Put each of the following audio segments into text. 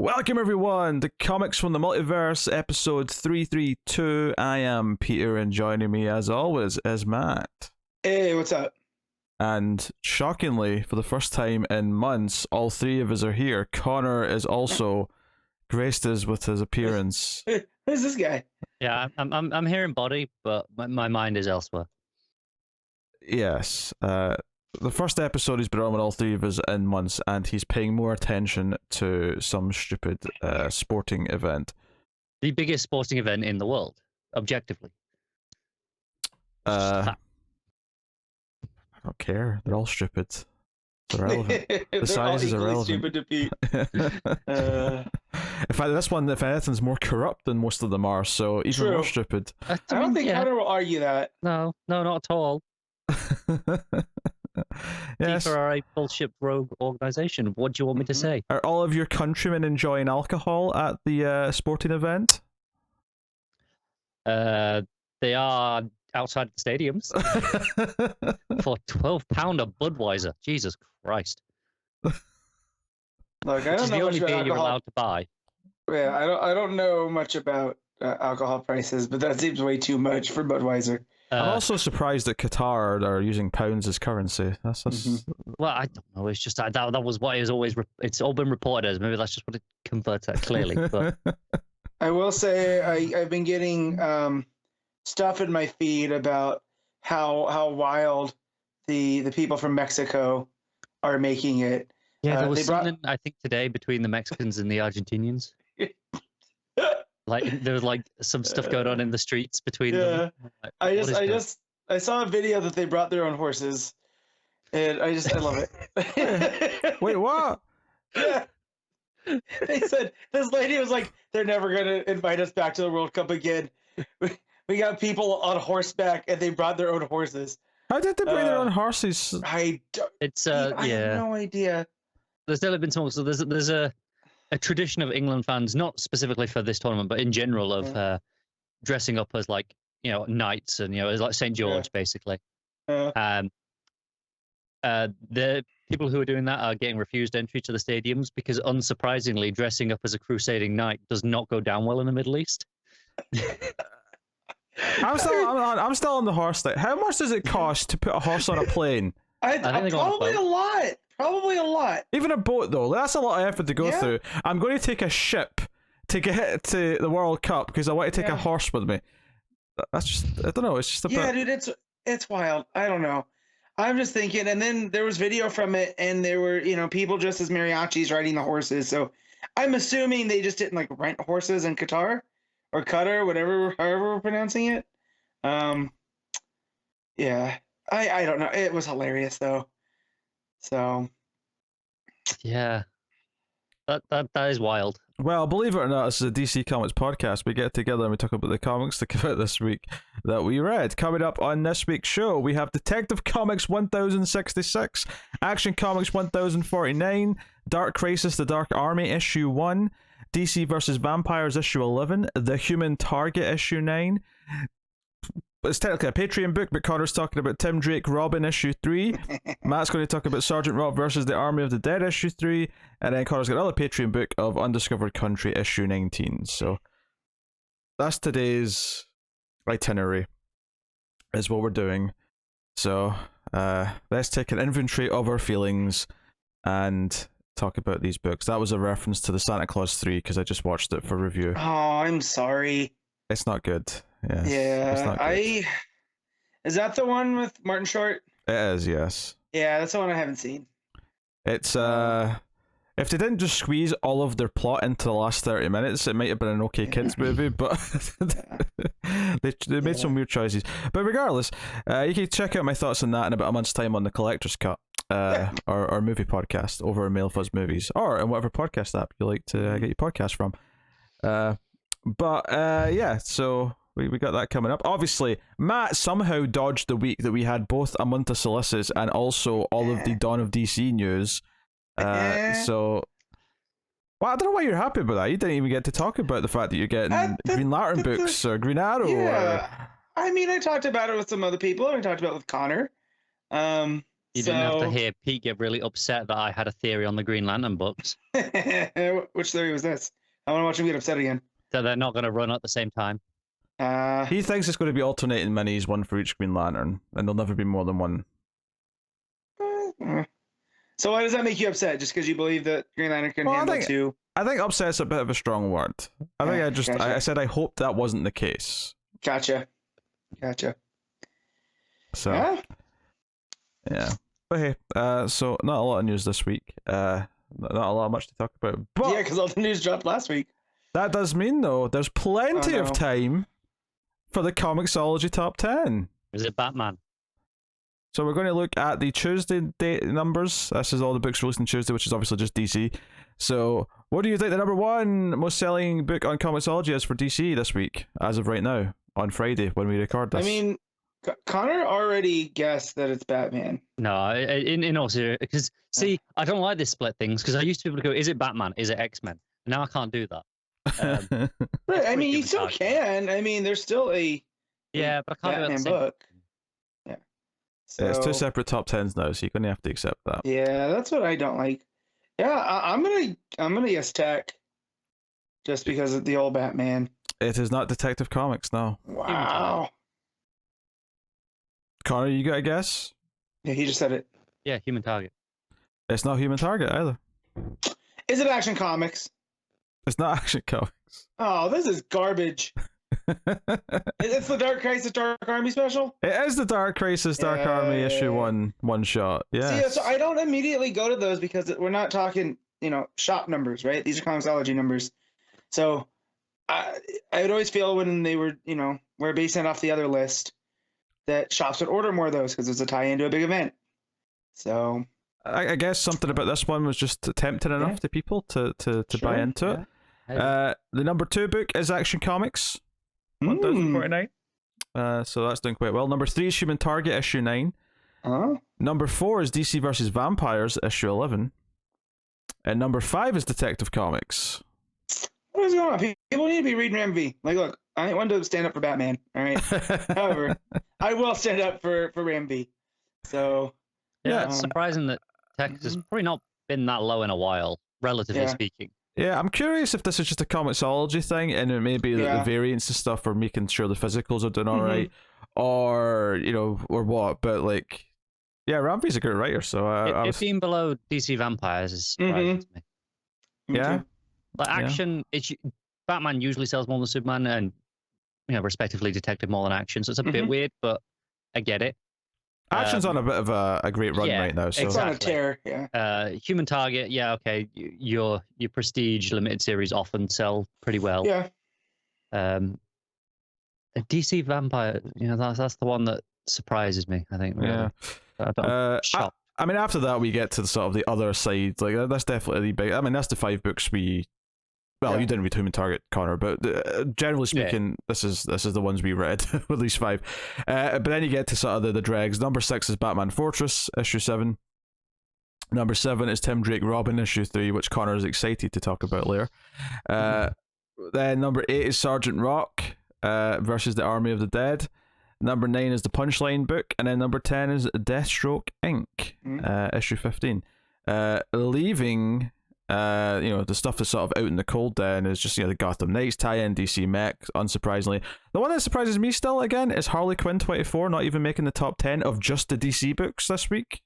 Welcome everyone to Comics from the Multiverse, episode 332. I am Peter, and joining me as always is Matt. Hey, what's up? And shockingly, for the first time in months, all three of us are here. Connor is also graced us with his appearance. Who's this guy? Yeah, I'm here in body, but my mind is elsewhere. Yes. The first episode he's been on with all three of us in months, and he's paying more attention to some stupid sporting event. The biggest sporting event in the world, objectively. I don't care. They're all stupid. They're irrelevant. The size is irrelevant. Stupid to Pete. In fact, this one, if anything's more corrupt than most of them are, so even more stupid. I don't think Connor will argue that. No, not at all. Yes. FIFA are a bullshit rogue organization. What do you want me to say? Are all of your countrymen enjoying alcohol at the sporting event? They are outside the stadiums for £12 a Budweiser. Jesus Christ! Look, I don't know the much only about beer you're alcohol. allowed to buy. Yeah, I don't know much about alcohol prices, but that seems way too much for Budweiser. I'm also surprised that Qatar are using pounds as currency. That's Well, I don't know. It's just that was what is always. It's all been reported as. Maybe that's just what it converts at clearly. But I will say I've been getting stuff in my feed about how wild the people from Mexico are making it. yeah, there was something I think today between the Mexicans and the Argentinians. Like there was like some stuff going on in the streets between them. Like, I saw a video that they brought their own horses, and I love it. Wait, what? Yeah. They said this lady was like, "They're never gonna invite us back to the World Cup again. We got people on horseback, and they brought their own horses." How did they bring their own horses? I have no idea. There's still been talk. So there's a tradition of England fans, not specifically for this tournament, but in general, of dressing up as like knights and as like St. George basically. The people who are doing that are getting refused entry to the stadiums because, unsurprisingly, dressing up as a crusading knight does not go down well in the Middle East. I'm still on the horse thing. How much does it cost to put a horse on a plane? I think probably a lot. Probably a lot. Even a boat, though. That's a lot of effort to go through. I'm going to take a ship to get to the World Cup because I want to take a horse with me. That's just, I don't know. It's just a bit... Yeah, dude, it's wild. I don't know. I'm just thinking, and then there was video from it, and there were, people just as mariachis riding the horses. So I'm assuming they just didn't like rent horses in Qatar or Qatar, however we're pronouncing it. Yeah, I don't know. It was hilarious though. So yeah, that is wild. Well, believe it or not, this is a DC Comics podcast. We get together and we talk about the comics that came out this week that we read. Coming up on this week's show, we have Detective Comics 1066, Action Comics 1049, Dark Crisis: The Dark Army issue 1, DC vs. Vampires issue 11, The Human Target issue 9. It's technically a Patreon book, but Connor's talking about Tim Drake Robin issue 3. Matt's going to talk about Sergeant Rob versus the Army of the Dead issue 3. And then Connor's got another Patreon book of Undiscovered Country issue 19. So that's today's itinerary, is what we're doing. So let's take an inventory of our feelings and talk about these books. That was a reference to the Santa Claus 3 because I just watched it for review. Oh, I'm sorry. It's not good. Yes. Yeah, it's not good. Is that the one with Martin Short? It is, yes. Yeah, that's the one I haven't seen. It's if they didn't just squeeze all of their plot into the last 30 minutes, it might have been an okay kids movie, but they made some weird choices. But regardless, you can check out my thoughts on that in about a month's time on the Collector's Cut, our movie podcast over at Mail Fuzz Movies, or in whatever podcast app you like to get your podcast from. So we got that coming up. Obviously, Matt somehow dodged the week that we had both a month of Solicits and also all of the Dawn of DC news. So, well, I don't know why you're happy about that. You didn't even get to talk about the fact that you're getting Green Lantern books or Green Arrow. Yeah, I mean, I talked about it with some other people. I talked about it with Connor. You didn't have to hear Pete get really upset that I had a theory on the Green Lantern books. Which theory was this? I want to watch him get upset again. So they're not going to run at the same time. He thinks it's going to be alternating minis, one for each Green Lantern, and there'll never be more than one. So why does that make you upset? Just because you believe that Green Lantern can handle two? I think upset's a bit of a strong word. I said I hope that wasn't the case. Gotcha. So, yeah. But hey, so not a lot of news this week. Not a lot much to talk about. But yeah, because all the news dropped last week. That does mean, though, there's plenty of time for the ComiXology Top 10. Is it Batman? So we're going to look at the Tuesday date numbers. This is all the books released on Tuesday, which is obviously just DC. So what do you think the number one most selling book on ComiXology is for DC this week, as of right now, on Friday, when we record this? I mean, Connor already guessed that it's Batman. No, in all seriousness, because see, I don't like this split things, because I used to be able to go, is it Batman? Is it X-Men? Now I can't do that. Right, I mean, you still can. I mean, there's still a but I can't Batman do book. Yeah. So, it's two separate top 10s now, so you're going to have to accept that. Yeah, that's what I don't like. Yeah, I'm gonna guess Tech, just because of the old Batman. It is not Detective Comics, no. Wow. Connor, you got a guess? Yeah, he just said it. Yeah, Human Target. It's not Human Target either. Is it Action Comics? It's not Action Comics. Oh, this is garbage. It's the Dark Crisis Dark Army special? It is the Dark Crisis Dark Army issue one shot. Yeah. See, so I don't immediately go to those because we're not talking, shop numbers, right? These are ComiXology numbers. So I would always feel when they were, we're basing it off the other list, that shops would order more of those because it's a tie into a big event. So I guess something about this one was just tempting enough to people to buy into it. The number 2 book is Action Comics, 1049. So that's doing quite well. Number 3 is Human Target, issue 9. Number 4 is DC vs. Vampires, issue 11. And number 5 is Detective Comics. What is going on? People need to be reading MV. Like, look, I ain't one to stand up for Batman, all right? However, I will stand up for MV. So, yeah, it's surprising that Tech has probably not been that low in a while, relatively speaking. Yeah, I'm curious if this is just a ComiXology thing, and it may be that the variants and stuff are making sure the physicals are doing all right, or or what. But like, yeah, Ramvy's a good writer, so it being below DC Vampires is surprising to me. Yeah, like Action, Batman usually sells more than Superman, and respectively Detective more than Action, so it's a bit weird, but I get it. Action's on a bit of a great run right now. So. It's on a tear, Human Target, okay. Your prestige limited series often sell pretty well. Yeah. DC Vampire, that's the one that surprises me, I think. Really. Yeah. I mean, after that we get to sort of the other side. Like that's definitely big. I mean, that's the 5 books we. Well, you didn't read Human Target, Connor, but generally speaking, this is the ones we read, at least 5. But then you get to sort of the dregs. Number 6 is Batman Fortress, issue 7. Number 7 is Tim Drake Robin, issue 3, which Connor is excited to talk about later. Then number 8 is Sergeant Rock versus the Army of the Dead. Number 9 is the Punchline book, and then number 10 is Deathstroke Inc., issue 15. Leaving... the stuff that's sort of out in the cold then is just the Gotham Knights tie-in, DC Mech, unsurprisingly. The one that surprises me still again is Harley Quinn 24 not even making the top 10 of just the DC books this week.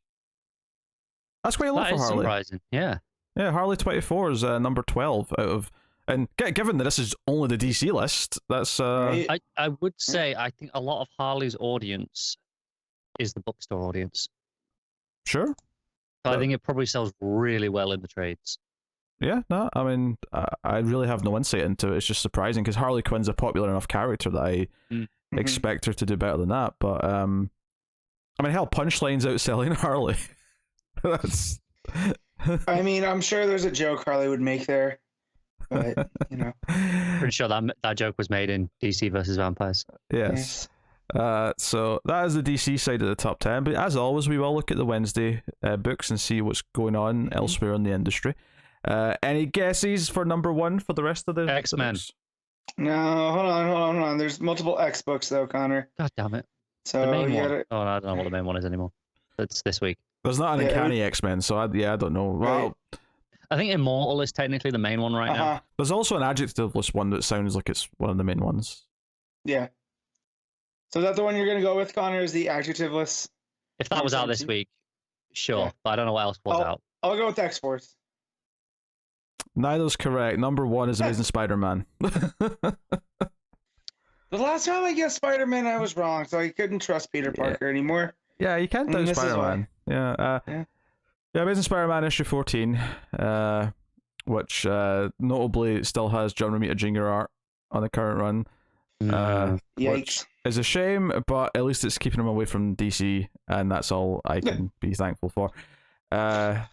That's quite low for Harley. Surprising. Yeah, Harley 24 is number 12 out of, and given that this is only the DC list, that's I would say I think a lot of Harley's audience is the bookstore audience. Sure. So I think it probably sells really well in the trades. Yeah, no, I mean, I really have no insight into it. It's just surprising because Harley Quinn's a popular enough character that I expect her to do better than that. But I mean, hell, Punchline's outselling Harley. That's. I mean, I'm sure there's a joke Harley would make there, but Pretty sure that joke was made in DC versus Vampires. Yes. So that is the DC side of the top 10. But as always, we will look at the Wednesday books and see what's going on elsewhere in the industry. Any guesses for number 1 for the rest of the X-Men? No, hold on. There's multiple X books though, Connor. God damn it! So the main one. Oh, no, I don't know what the main one is anymore. It's this week. There's not an uncanny X-Men, so I don't know. Well, I think Immortal is technically the main one right now. There's also an adjectiveless one that sounds like it's one of the main ones. Yeah. So is that the one you're going to go with, Connor, is the adjectiveless? If that was out this week, sure. But I don't know what else was out. I'll go with X-Force. Neither's correct. Number 1 is Amazing Spider-Man. The last time I guessed Spider-Man, I was wrong, so I couldn't trust Peter Parker anymore. Yeah, you can't doubt Spider-Man. Yeah, Amazing Spider-Man issue 14, which notably still has John Romita Jr. art on the current run. Yikes. Which is a shame, but at least it's keeping him away from DC, and that's all I can be thankful for. And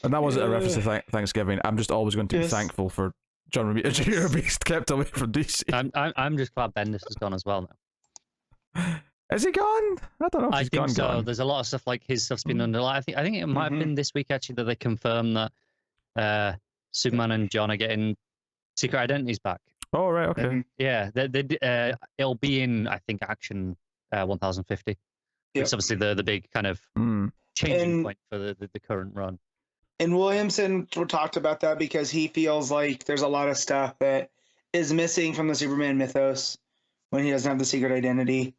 that wasn't a reference to Thanksgiving. I'm just always going to be thankful for John Romita Jr. being kept away from DC. I'm just glad Bendis has gone as well now. Is he gone? I don't know if he's gone. I think so. Gone. There's a lot of stuff like his stuff's been under. I think it might have been this week actually that they confirmed that Superman and John are getting secret identities back. Oh right, okay. Yeah, it'll be in I think Action 1050. It's obviously the big kind of changing point for the current run. And Williamson talked about that because he feels like there's a lot of stuff that is missing from the Superman mythos when he doesn't have the secret identity.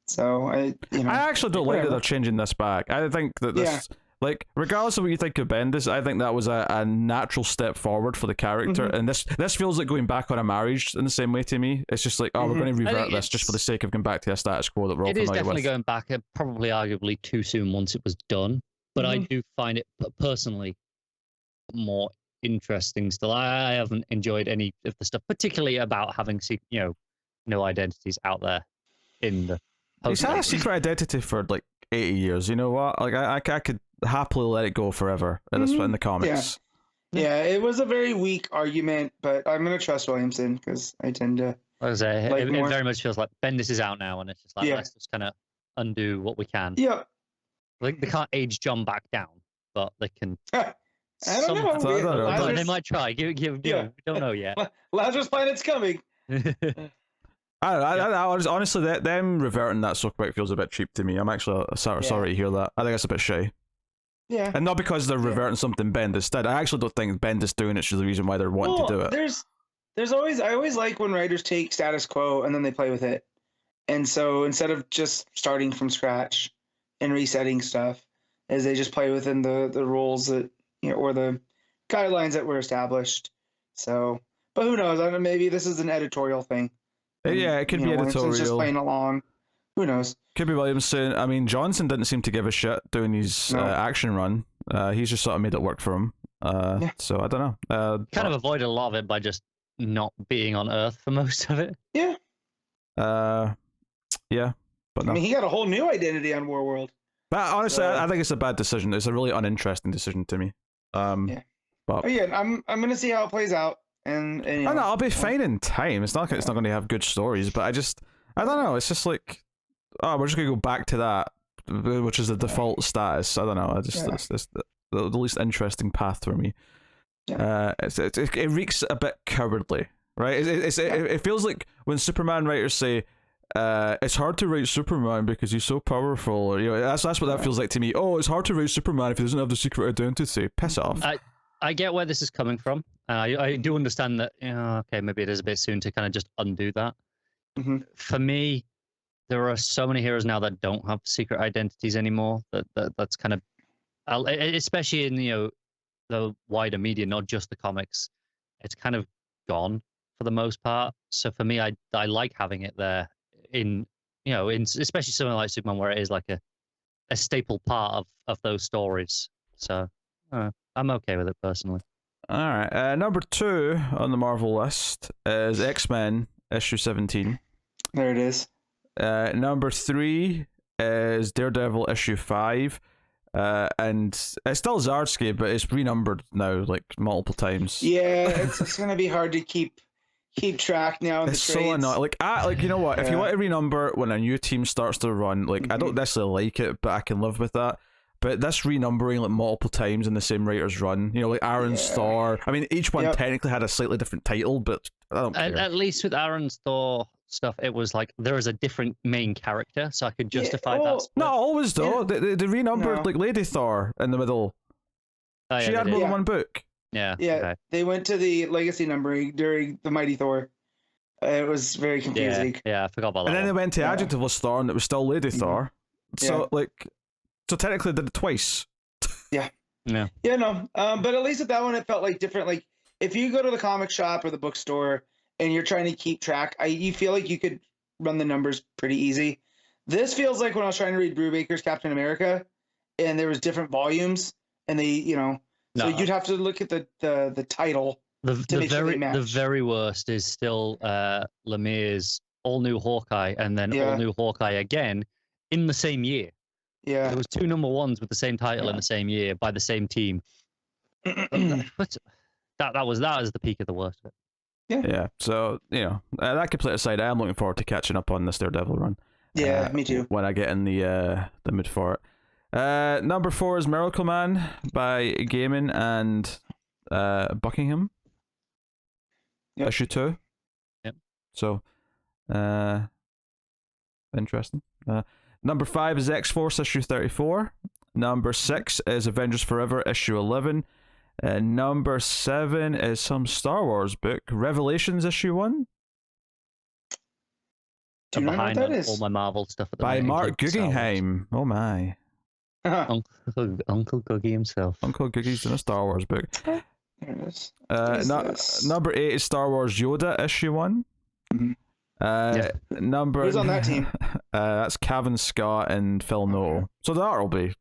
So I actually don't like that they're changing this back. I think that this, like, regardless of what you think of Bendis, I think that was a natural step forward for the character. And this feels like going back on a marriage in the same way to me. It's just like, we're going to revert this just for the sake of going back to a status quo that we're all familiar with. It is definitely going back, probably arguably too soon once it was done. But I do find it personally more interesting still. I haven't enjoyed any of the stuff, particularly about having no identities out there in the. He's had a secret identity for like 80 years. You know what? Like I could happily let it go forever in the comics. Yeah, it was a very weak argument, but I'm gonna trust Williamson because I tend to. Like I say, it very much feels like Bendis is out now, and it's just like let's just kind of undo what we can. Yeah. Like they can't age John back down, but they can. I don't know. They might try. We don't know yet. Lazarus Planet's coming. I honestly, them reverting that so quick feels a bit cheap to me. I'm actually sorry to hear that. I think it's a bit shy. Yeah. And not because they're reverting something Bendis did. I actually don't think Bendis doing it's the reason why they're wanting to do it. I always like when writers take status quo and then they play with it. And so instead of just starting from scratch and resetting stuff, as they just play within the rules that or the guidelines that were established. So, but who knows? I don't know. Maybe this is an editorial thing. Yeah, it could be editorial. Just playing along. Who knows? Could be Williamson. I mean, Johnson didn't seem to give a shit doing his action run. He's just sort of made it work for him. So I don't know. Kind of avoided a lot of it by just not being on Earth for most of it. Yeah. Yeah. But no. I mean, he got a whole new identity on Warworld. But honestly, I think it's a bad decision. It's a really uninteresting decision to me. But I'm gonna see how it plays out. And I know I'll be fine in time. It's not going to have good stories, but I don't know. It's just like, we're just going to go back to that, which is the default status. I don't know. It's the least interesting path for me. It reeks a bit cowardly, right? It feels like when Superman writers say, it's hard to write Superman because he's so powerful, or that's what that feels like to me. Oh, it's hard to write Superman if he doesn't have the secret identity. Piss it off. I get where this is coming from. I do understand that. Okay, maybe it is a bit soon to kind of just undo that. For me, there are so many heroes now that don't have secret identities anymore. That's kind of, especially in the wider media, not just the comics. It's kind of gone for the most part. So for me, I like having it there in especially something like Superman, where it is like a staple part of those stories. So I'm okay with it personally. All right. Number 2 on the Marvel list is X-Men issue 17. There it is. Number 3 is Daredevil issue 5. And it's still Zardsky, but it's renumbered now like multiple times. Yeah, it's going to be hard to keep track now. It's so annoying. Like you know what? If you want to renumber when a new team starts to run, like I don't necessarily like it, but I can live with that. But this renumbering like multiple times in the same writer's run, like Aaron's Thor. I mean, each one technically had a slightly different title, but I don't care. At least with Aaron's Thor, stuff, it was like there was a different main character, so I could justify well, that. Split. Not always though. They renumbered No. like Lady Thor in the middle. Oh, yeah, She they had did. more than Yeah. one book. Yeah. Yeah, Okay. they went to the legacy numbering during the Mighty Thor. It was very Yeah. confusing. Yeah. I forgot about that. And then they one. went to Yeah. Adjectiveless Thor, and it was still Lady Mhm. Thor. So Yeah. so technically they did it twice. Yeah. Yeah, no. But at least with that one, it felt like different. Like if you go to the comic shop or the bookstore and you're trying to keep track, you feel like you could run the numbers pretty easy. This feels like when I was trying to read Brubaker's Captain America, and there was different volumes, and they, so No. you'd have to look at the title. The make sure they very match. worst is still Lemire's All New Hawkeye and then Yeah. All New Hawkeye again in the same year. Yeah. There was 2 number 1s with the same title in Yeah. the same year by the same team. But that was the peak of the worst of it. Yeah. So that could play aside. I'm looking forward to catching up on this Daredevil run. Yeah, me too. When I get in the mood for it. Number 4 is Miracle Man by Gaiman and Buckingham. Yep. Issue 2. Yep. So, interesting. Number 5 is X-Force issue 34. Number 6 is Avengers Forever issue 11. Number 7 is some Star Wars book, Revelations issue 1. Do you know what Behind that on is? all my Marvel stuff at the By minute, Mark including Star Wars. Guggenheim. Oh my. Uncle Googie himself. Uncle Googie's in a Star Wars book. There it is. What is this? Number 8 is Star Wars Yoda issue 1. Mhm. Number Who's on that team? That's Cavan Scott and Phil Noel. So that will be.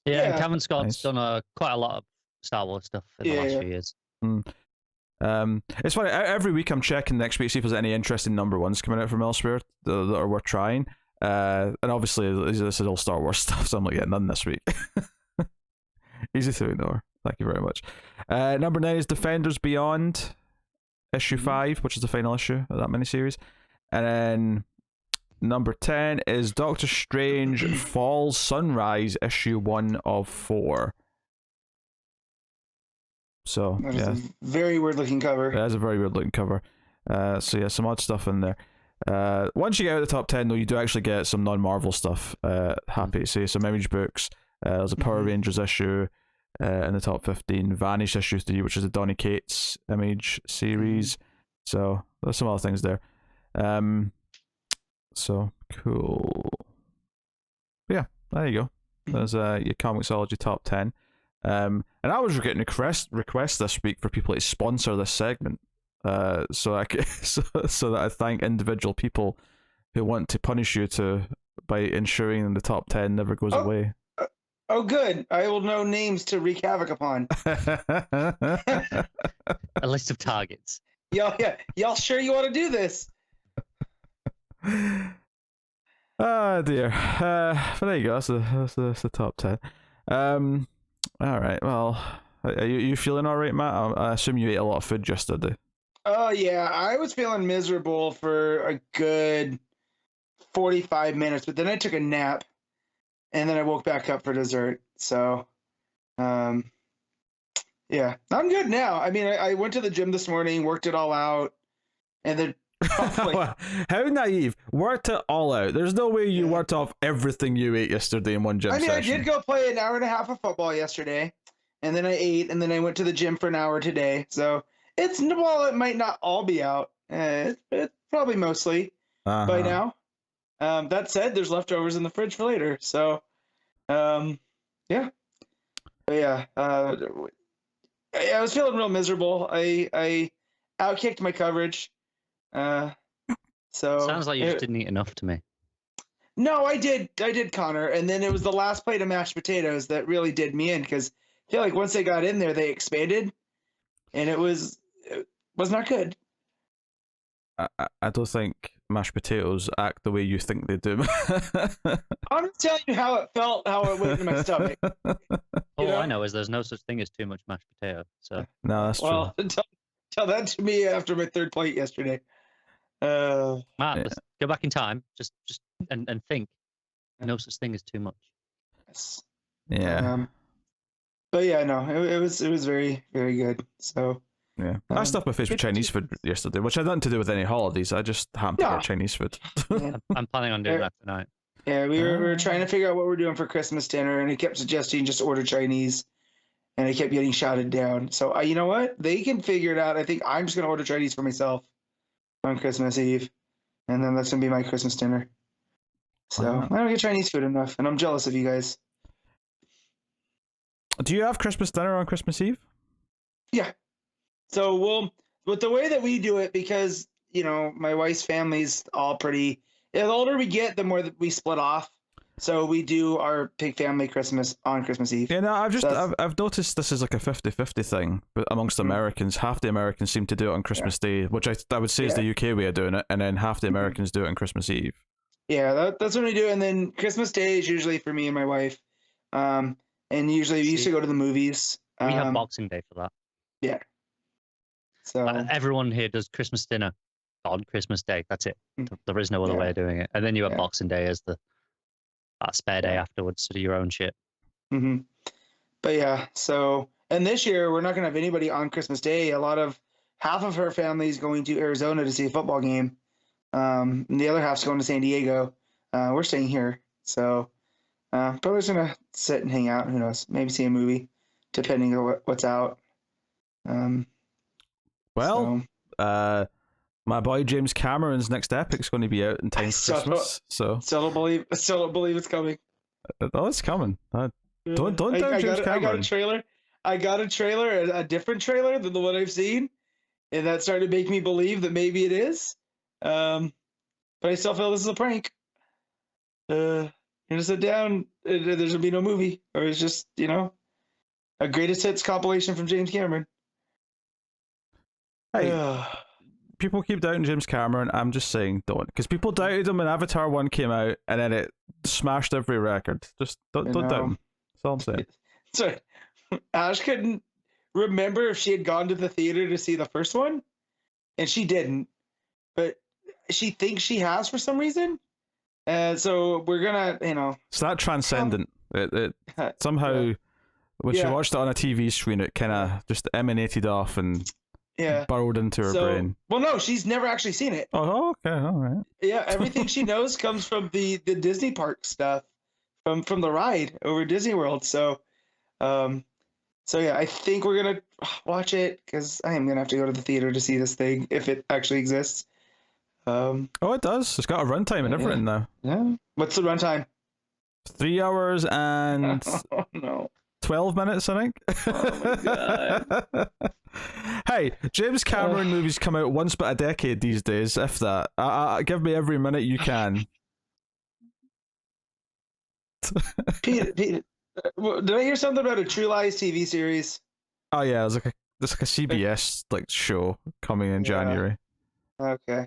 Yeah, Yeah. Kevin Scott's Nice. done quite a lot of Star Wars stuff in the last few years. It's funny. Every week I'm checking next week to see if there's any interesting number 1s coming out from elsewhere that are worth trying. And obviously this is all Star Wars stuff, so I'm like, yeah, none this week. Easy to ignore. Thank you very much. Number 9 is Defenders Beyond issue 5, which is the final issue of that miniseries. And then number 10 is Doctor Strange Falls Sunrise issue 1 of 4. So That is yeah, a very weird looking cover. it has a very weird looking cover. So yeah, some odd stuff in there. Once you get out of the top 10 though, you do actually get some non-Marvel stuff. Happy to say some Image books. There's a Power Rangers issue in the top 15, Vanish issue 3, which is a Donny Cates Image series. So there's some other things there. So cool. But yeah, there you go. There's your Comicsology top 10. And I was getting requests this week for people to sponsor this segment. So that I thank individual people who want to punish you by ensuring the top 10 never goes away. Oh, good. I will know names to wreak havoc upon. A list of targets. Y'all sure you want to do this? Oh dear. But there you go. That's the top 10. All right. Well, are you feeling all right, Matt? I assume you ate a lot of food yesterday. Oh yeah, I was feeling miserable for a good 45 minutes, but then I took a nap, and then I woke back up for dessert. So, yeah, I'm good now. I mean, I went to the gym this morning, worked it all out, and then How naive. Worked it all out. There's no way you worked off everything you ate yesterday in one gym session. I did go play an hour and a half of football yesterday, and then I ate, and then I went to the gym for an hour today. So it might not all be out. It's probably mostly by now. That said, there's leftovers in the fridge for later. So, yeah. But yeah. I was feeling real miserable. I outkicked my coverage. So Sounds like you just didn't eat enough to me. No, I did, Connor, and then it was the last plate of mashed potatoes that really did me in, because I feel like once they got in there, they expanded, and it was not good. I don't think mashed potatoes act the way you think they do. I'm just telling you how it felt, how it went in my stomach. All I know is there's no such thing as too much mashed potato. So No, that's true. Tell that to me after my third plate yesterday. Matt, let's go back in time, just and think. No such thing as too much. Yes. Yeah. But yeah, no, it was very, very good. So Yeah, I stuffed my face with Chinese food yesterday, which had nothing to do with any holidays. I just happened to get Chinese food. I'm planning on doing that tonight. Yeah, we were trying to figure out what we're doing for Christmas dinner, and he kept suggesting just order Chinese, and I kept getting shouted down. So you know what? They can figure it out. I think I'm just gonna order Chinese for myself on Christmas Eve, and then that's gonna be my Christmas dinner. So I don't get Chinese food enough, and I'm jealous of you guys. Do you have Christmas dinner on Christmas Eve? Yeah. So with the way that we do it, because my wife's family's all pretty. The older we get, the more that we split off. So we do our big family Christmas on Christmas Eve. Yeah, no, I've noticed this is like a 50-50 thing, but amongst Americans, half the Americans seem to do it on Christmas Day, which I would say is the UK way of doing it, and then half the Americans do it on Christmas Eve. Yeah, that's what we do, and then Christmas Day is usually for me and my wife, and usually we used to go to the movies. We have Boxing Day for that. Yeah. So everyone here does Christmas dinner on Christmas Day. That's it. There is no other way of doing it. And then you have Boxing Day as that spare day afterwards to do your own shit. Mm-hmm. But yeah, so and this year we're not gonna have anybody on Christmas Day. Half of her family is going to Arizona to see a football game. And the other half's going to San Diego. We're staying here, so probably just gonna sit and hang out. Who knows? Maybe see a movie, depending on what's out. My boy James Cameron's next epic's going to be out in time for Christmas. So still don't believe it's coming. Oh, it's coming. Don't doubt James Cameron. I got a trailer, a different trailer than the one I've seen, and that started to make me believe that maybe it is. But I still feel this is a prank. You're gonna sit down. There's gonna be no movie, or it's just a greatest hits compilation from James Cameron. Hey, people keep doubting James Cameron. I'm just saying don't, because people doubted him when Avatar 1 came out, and then it smashed every record. Just don't doubt him. That's all I'm saying. Sorry, Ash couldn't remember if she had gone to the theater to see the first one, and she didn't, but she thinks she has for some reason. So we're gonna, It's that transcendent. It somehow, when she watched it on a TV screen, it kind of just emanated off and burrowed into her brain. Well, no, she's never actually seen it. Oh, okay, all right. Yeah, everything she knows comes from the Disney park stuff, from the ride over Disney World. So yeah, I think we're gonna watch it because I am gonna have to go to the theater to see this thing if it actually exists. Oh, it does. It's got a runtime and everything now. Yeah. What's the runtime? 3 hours and 12 minutes, I think. Oh my god. Hey, James Cameron movies come out once but a decade these days, if that. Give me every minute you can. Pete, did I hear something about a True Lies TV series? Oh yeah, there's like a CBS show coming in January. Okay.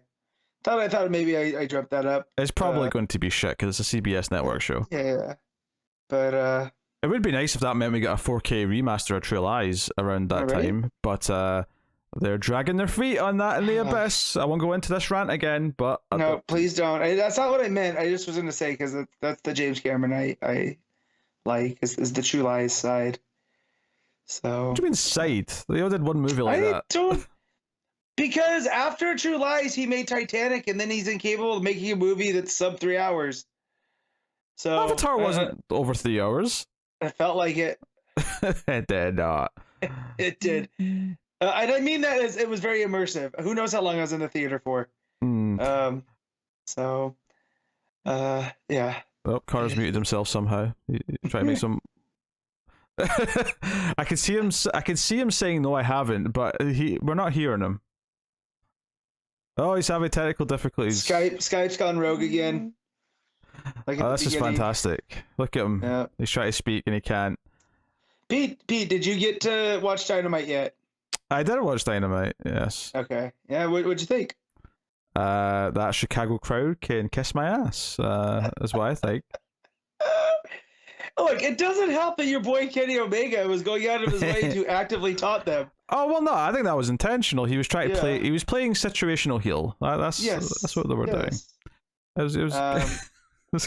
I thought maybe I dreamt that up. It's probably going to be shit because it's a CBS network show. Yeah. But it would be nice if that meant we got a 4K remaster of True Lies around that time, but they're dragging their feet on that in the abyss. I won't go into this rant again, but no, please don't. That's not what I meant. I just was going to say because that's the James Cameron I like is the True Lies side. So what do you mean side? They all did one movie like that. Because after True Lies, he made Titanic, and then he's incapable of making a movie that's sub 3 hours. So Avatar wasn't over 3 hours. It felt like it. It did not. It did. I mean that it was very immersive. Who knows how long I was in the theater for? Yeah. Oh, Carr's muted himself somehow. He trying to make some. I can see him saying no, I haven't, but we're not hearing him. Oh, he's having technical difficulties. Skype's gone rogue again. This is fantastic. Look at him. Yeah. He's trying to speak and he can't. Pete, did you get to watch Dynamite yet? I did watch Dynamite, yes. Okay. Yeah, what'd you think? That Chicago crowd can kiss my ass, is what I think. Look, it doesn't help that your boy Kenny Omega was going out of his way to actively taunt them. Oh well, no, I think that was intentional. He was trying to play. He was playing situational heel. That's what they were doing. It was. It was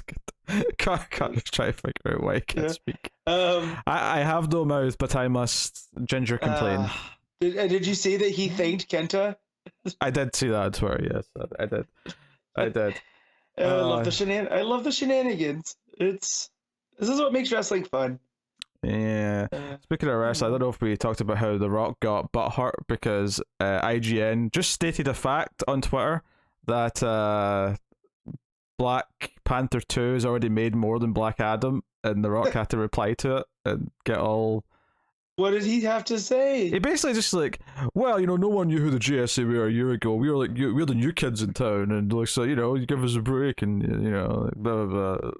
good. Can't just try to figure out why I can't speak. I have no mouth, but I must ginger complain. Did you see that he thanked Kenta? I did see that on Twitter. Yes, I did. I did. I love the shenanigans. This is what makes wrestling fun. Yeah. Speaking of wrestling, I don't know if we talked about how The Rock got butthurt because IGN just stated a fact on Twitter that Black Panther 2 has already made more than Black Adam, and The Rock had to reply to it and get all... What did he have to say? He basically just like, well, no one knew who the GSA were a year ago. We were like, we're the new kids in town, and like, so you give us a break, and blah blah blah.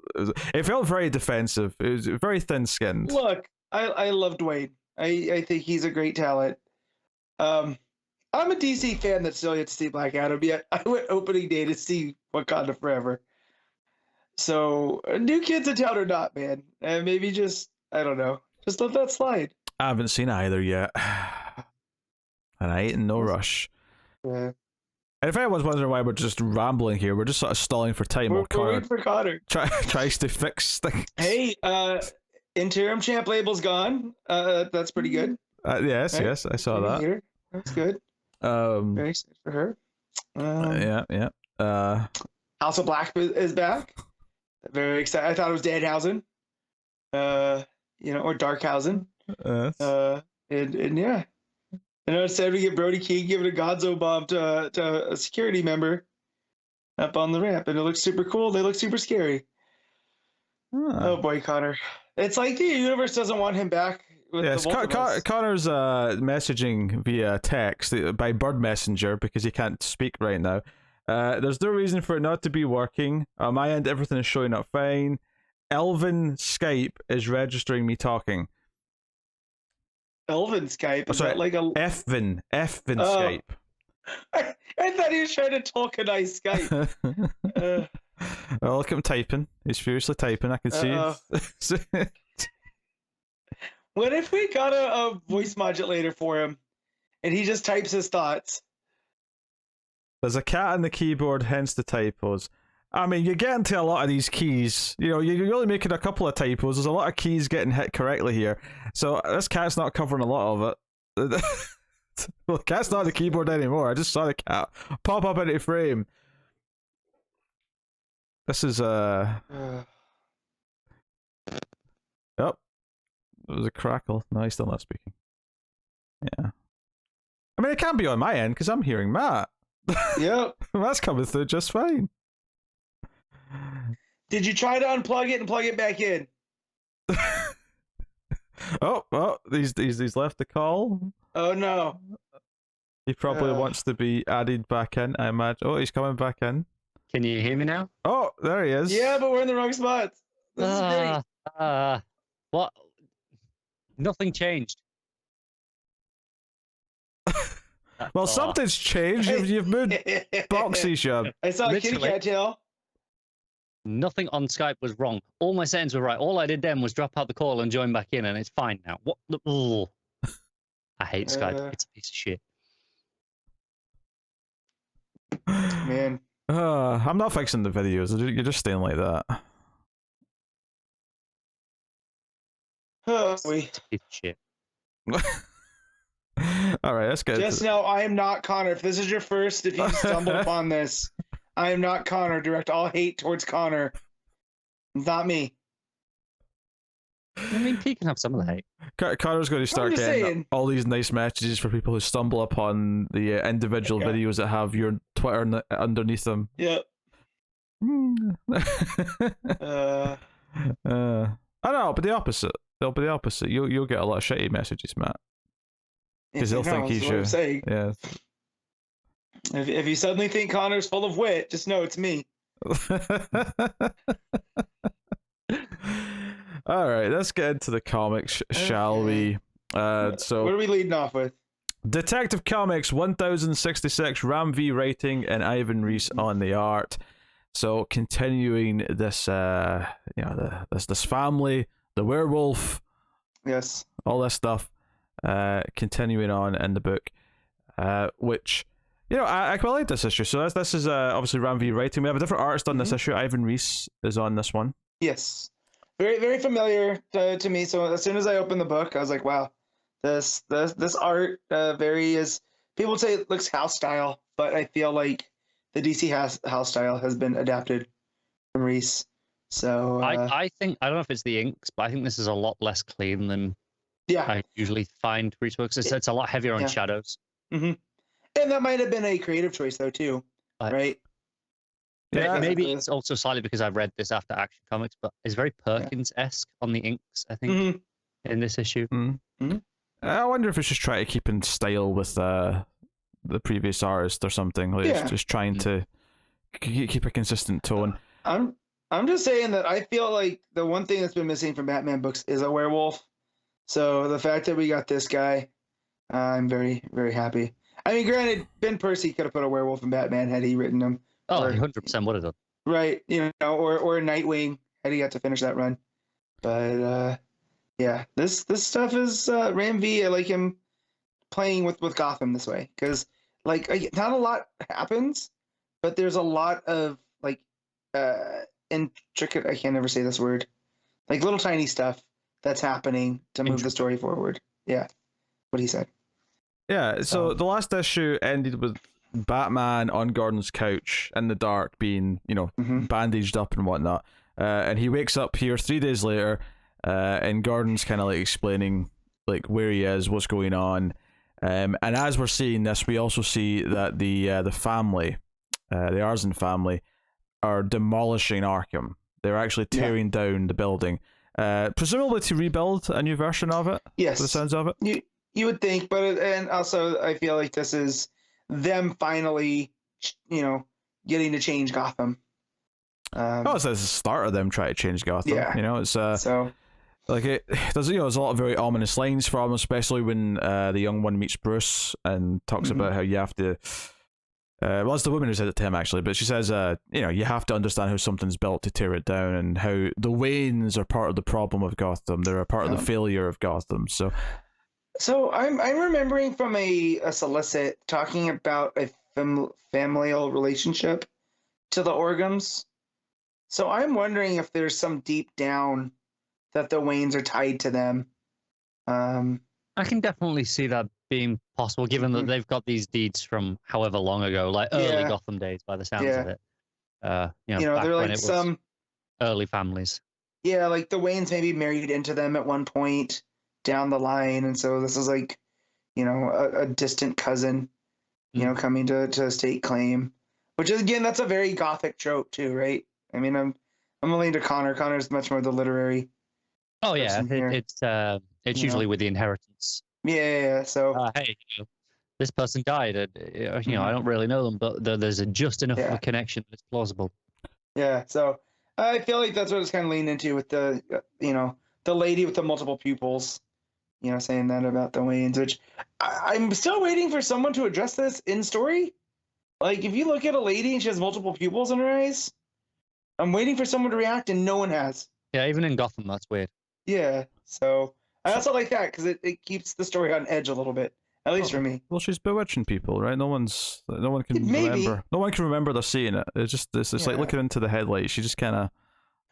It felt very defensive. It was very thin-skinned. Look, I loved Waid. I think he's a great talent. I'm a DC fan that still yet to see Black Adam. Yet I went opening day to see Wakanda Forever. So new kids in town or not, man, and maybe just I don't know, just let that slide. I haven't seen either yet, and I ain't in no rush. Yeah. And if anyone's wondering why we're just rambling here, we're just sort of stalling for time. We're waiting for Connor. Tries to fix things. Hey, interim champ label's gone. That's pretty good. Yes, right? Yes, I saw that. Here. That's good. Very excited for her. Yeah. House of Black is back. Very excited. I thought it was Danhausen. Or Darkhausen. And yeah. I know instead we get Brody King giving a Gonzo bomb to a security member up on the ramp, and it looks super cool. They look super scary. Oh boy, Connor. It's like the universe doesn't want him back. Yes, Connor's messaging via text by Bird Messenger because he can't speak right now. There's no reason for it not to be working. On my end, everything is showing up fine. Elven Skype is registering me talking. Elven Skype? Is that like a... Effvin Skype. I thought he was trying to tokenize Skype. Well, look at him typing. He's furiously typing. I can see. What if we got a voice modulator for him and he just types his thoughts? There's a cat on the keyboard, hence the typos. I mean, you get into a lot of these keys. You're only making a couple of typos. There's a lot of keys getting hit correctly here. So this cat's not covering a lot of it. Well, the cat's not on the keyboard anymore. I just saw the cat pop up into frame. This is Oh, there was a crackle. No, he's still not speaking. Yeah. I mean, it can't be on my end because I'm hearing Matt. Yep. That's coming through just fine. Did you try to unplug it and plug it back in? oh, he's left the call. Oh no. He probably wants to be added back in, I imagine. Oh, he's coming back in. Can you hear me now? Oh, there he is. Yeah, but we're in the wrong spot. This is great. What? Nothing changed. Well, something's changed. You've moved Boxy Shub. I saw a kitty cat tail. Nothing on Skype was wrong. All my settings were right. All I did then was drop out the call and join back in, and it's fine now. What? I hate Skype. It's a piece of shit. Man. I'm not fixing the videos. You're just staying like that. Oh, it's a piece of shit. All right, that's good. Just know I am not Connor. If this is your first, if you stumble upon this, I am not Connor. Direct all hate towards Connor. It's not me. I mean, he can have some of the hate. Connor's going to start getting all these nice messages for people who stumble upon the individual videos that have your Twitter underneath them. Yep. I know, but the opposite. They'll be the opposite. You'll get a lot of shitty messages, Matt. Because they'll think he's you. Yeah. If you suddenly think Connor's full of wit, just know it's me. All right, let's get into the comics, shall we? So what are we leading off with? Detective Comics 1066, Ram V writing and Ivan Reis on the art. So continuing this, this family, the werewolf, yes, all this stuff, continuing on in the book, which. I quite like this issue. So this is obviously Ram V writing. We have a different artist on this issue. Ivan Reis is on this one. Yes. Very, very familiar to me. So as soon as I opened the book, I was like, wow, This art very is people say it looks house style, but I feel like the DC house style has been adapted from Reis. So I think I don't know if it's the inks, but I think this is a lot less clean than yeah, I usually find Reis works. It's a lot heavier on yeah. shadows. And that might have been a creative choice though too, right? Yeah. Maybe it's also slightly because I've read this after Action Comics, but it's very Perkins-esque on the inks, I think, in this issue. I wonder if it's just trying to keep in style with the previous artist or something. Like it's just trying to keep a consistent tone. I'm just saying that I feel like the one thing that's been missing from Batman books is a werewolf. So the fact that we got this guy, I'm very, very happy. I mean, granted, Ben Percy could have put a werewolf in Batman had he written him. Oh, 100% would have done. Right, or Nightwing had he got to finish that run. But yeah, this stuff is Ram V. I like him playing with Gotham this way because like not a lot happens, but there's a lot of like intricate. I can't ever say this word. Like little tiny stuff that's happening to move the story forward. Yeah, what he said. Yeah, so the last issue ended with Batman on Gordon's couch in the dark, being bandaged up and whatnot, and he wakes up here 3 days later, and Gordon's kind of like explaining like where he is, what's going on, and as we're seeing this, we also see that the family, the Arzen family, are demolishing Arkham. They're actually tearing down the building, presumably to rebuild a new version of it. Yes, for the sounds of it. You would think, but and also I feel like this is them finally, getting to change Gotham. It's the start of them trying to change Gotham. Yeah. It's so like there's there's a lot of very ominous lines from them, especially when the young one meets Bruce and talks about how you have to. Well, it's the woman who said it to him actually, but she says, you have to understand how something's built to tear it down, and how the Waynes are part of the problem of Gotham. They're a part of the failure of Gotham. So I'm remembering from a solicit talking about a familial relationship to the Orgums. So I'm wondering if there's some deep down that the Waynes are tied to them. I can definitely see that being possible, given that they've got these deeds from however long ago, like early Gotham days, by the sounds of it. Back they're like some early families. Yeah, like the Waynes maybe married into them at one point down the line, and so this is like, a distant cousin, coming to stake claim, which is again that's a very Gothic trope too, right? I mean, I'm leaning to Connor. Connor's much more the literary. Oh yeah, it's usually with the inheritance. Yeah. So hey, this person died. I don't really know them, but there's just enough of a connection that's plausible. Yeah. So I feel like that's what it's kind of leaning into with the the lady with the multiple pupils. Saying that about the Waynes, which I'm still waiting for someone to address this in story. Like, if you look at a lady and she has multiple pupils in her eyes, I'm waiting for someone to react, and no one has. Yeah, even in Gotham, that's weird. Yeah, so I also like that because it keeps the story on edge a little bit, at least for me. Well, she's bewitching people, right? No one can remember. No one can remember they're seeing it. It's like looking into the headlights. She just kind of.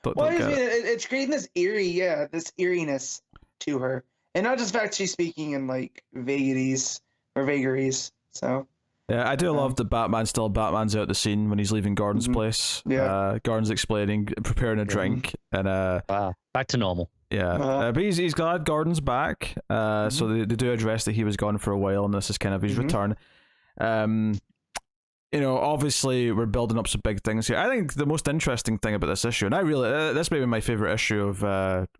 It's creating this this eeriness to her. And not just the fact she's speaking in like vagaries. So yeah, I do love that Batman's out the scene when he's leaving Gordon's place. Yeah, Gordon's explaining, preparing a drink, and wow, back to normal. Yeah, but he's glad Gordon's back. So they do address that he was gone for a while, and this is kind of his return. Obviously we're building up some big things here. I think the most interesting thing about this issue, and I really this may be my favorite issue of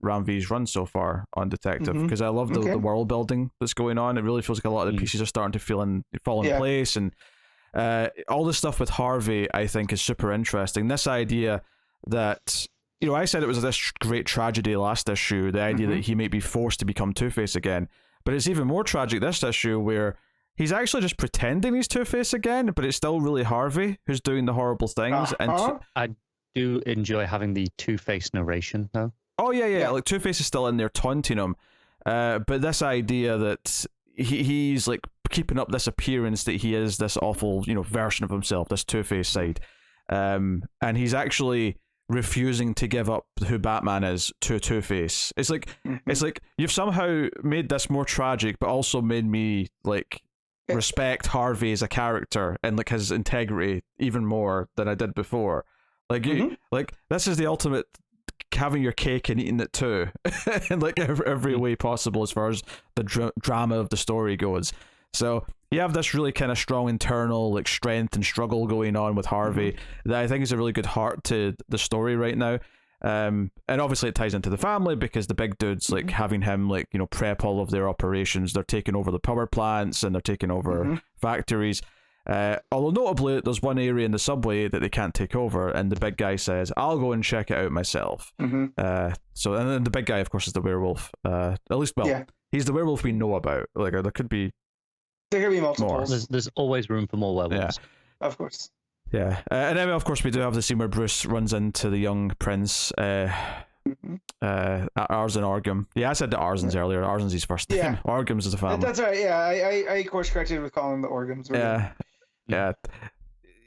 Ram V's run so far on Detective, because I love the world building that's going on. It really feels like a lot of the pieces are starting to fall in place, and all this stuff with Harvey I think is super interesting. This idea that I said it was this great tragedy last issue, the idea that he may be forced to become Two-Face again, but it's even more tragic this issue where he's actually just pretending he's Two-Face again, but it's still really Harvey who's doing the horrible things. And I do enjoy having the Two-Face narration, though. Oh, yeah. Like, Two-Face is still in there taunting him. But this idea that he's, like, keeping up this appearance that he is this awful, version of himself, this Two-Face side. And he's actually refusing to give up who Batman is to Two-Face. It's like Mm-hmm. it's like you've somehow made this more tragic, but also made me like respect Harvey as a character and like his integrity even more than I did before. Like you, like this is the ultimate having your cake and eating it too, in like every way possible as far as the drama of the story goes. So you have this really kind of strong internal like strength and struggle going on with Harvey that I think is a really good heart to the story right now. And obviously it ties into the family because the big dude's like having him like, you know, prep all of their operations. They're taking over the power plants and they're taking over factories. Although notably, there's one area in the subway that they can't take over, and the big guy says, "I'll go and check it out myself." And then the big guy, of course, is the werewolf. At least, he's the werewolf we know about. Like there could be multiples. There's always room for more werewolves. Yeah, of course. Yeah, and then of course we do have the scene where Bruce runs into the young prince. Arzen Argum. Yeah, I said the Arzens earlier. Arzen's his first name. Argum's is the family. That's right. Yeah, I course corrected with calling them the Orgums. Yeah.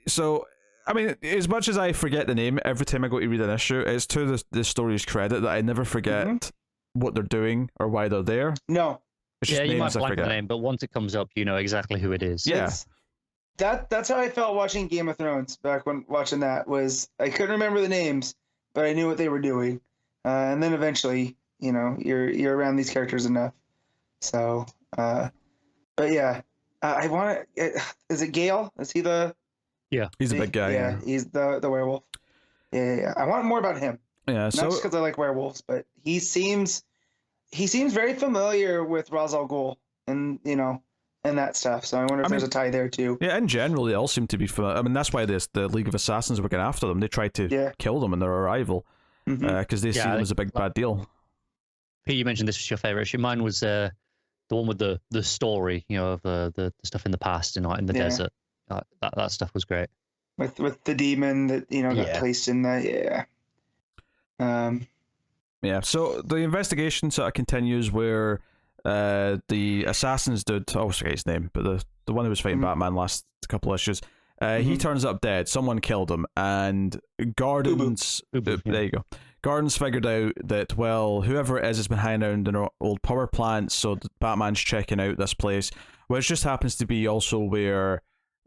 So, I mean, as much as I forget the name every time I go to read an issue, it's to the story's credit that I never forget what they're doing or why they're there. No. It's just you names might I blank the forget. name, but once it comes up, you know exactly who it is. Yeah. That's how I felt watching Game of Thrones back when watching that. Was I couldn't remember the names, but I knew what they were doing. And then eventually, you know, you're around these characters enough. So, but yeah. I want to. Is it Gale? Is he the? Yeah, he's a big guy. Yeah, he's the werewolf. Yeah. I want more about him. Yeah, not just because I like werewolves, but he seems very familiar with Ra's al Ghul, and you know, and that stuff. So I wonder if there's a tie there too. Yeah, in general, they all seem to be familiar. I mean, that's why the League of Assassins were going after them. They tried to kill them in their arrival because they see them as a big bad deal. Pete, you mentioned this was your favorite issue. Mine was the one with the story, you know, of the stuff in the past and in the desert. That stuff was great. With the demon that got placed in that. So the investigation sort of continues where the assassins dude, I always forget his name, but the one who was fighting Batman last couple issues, he turns up dead. Someone killed him, and Gordon's there you go. Gordon's figured out that, well, whoever it is been hiding out in an old power plant, so Batman's checking out this place, which just happens to be also where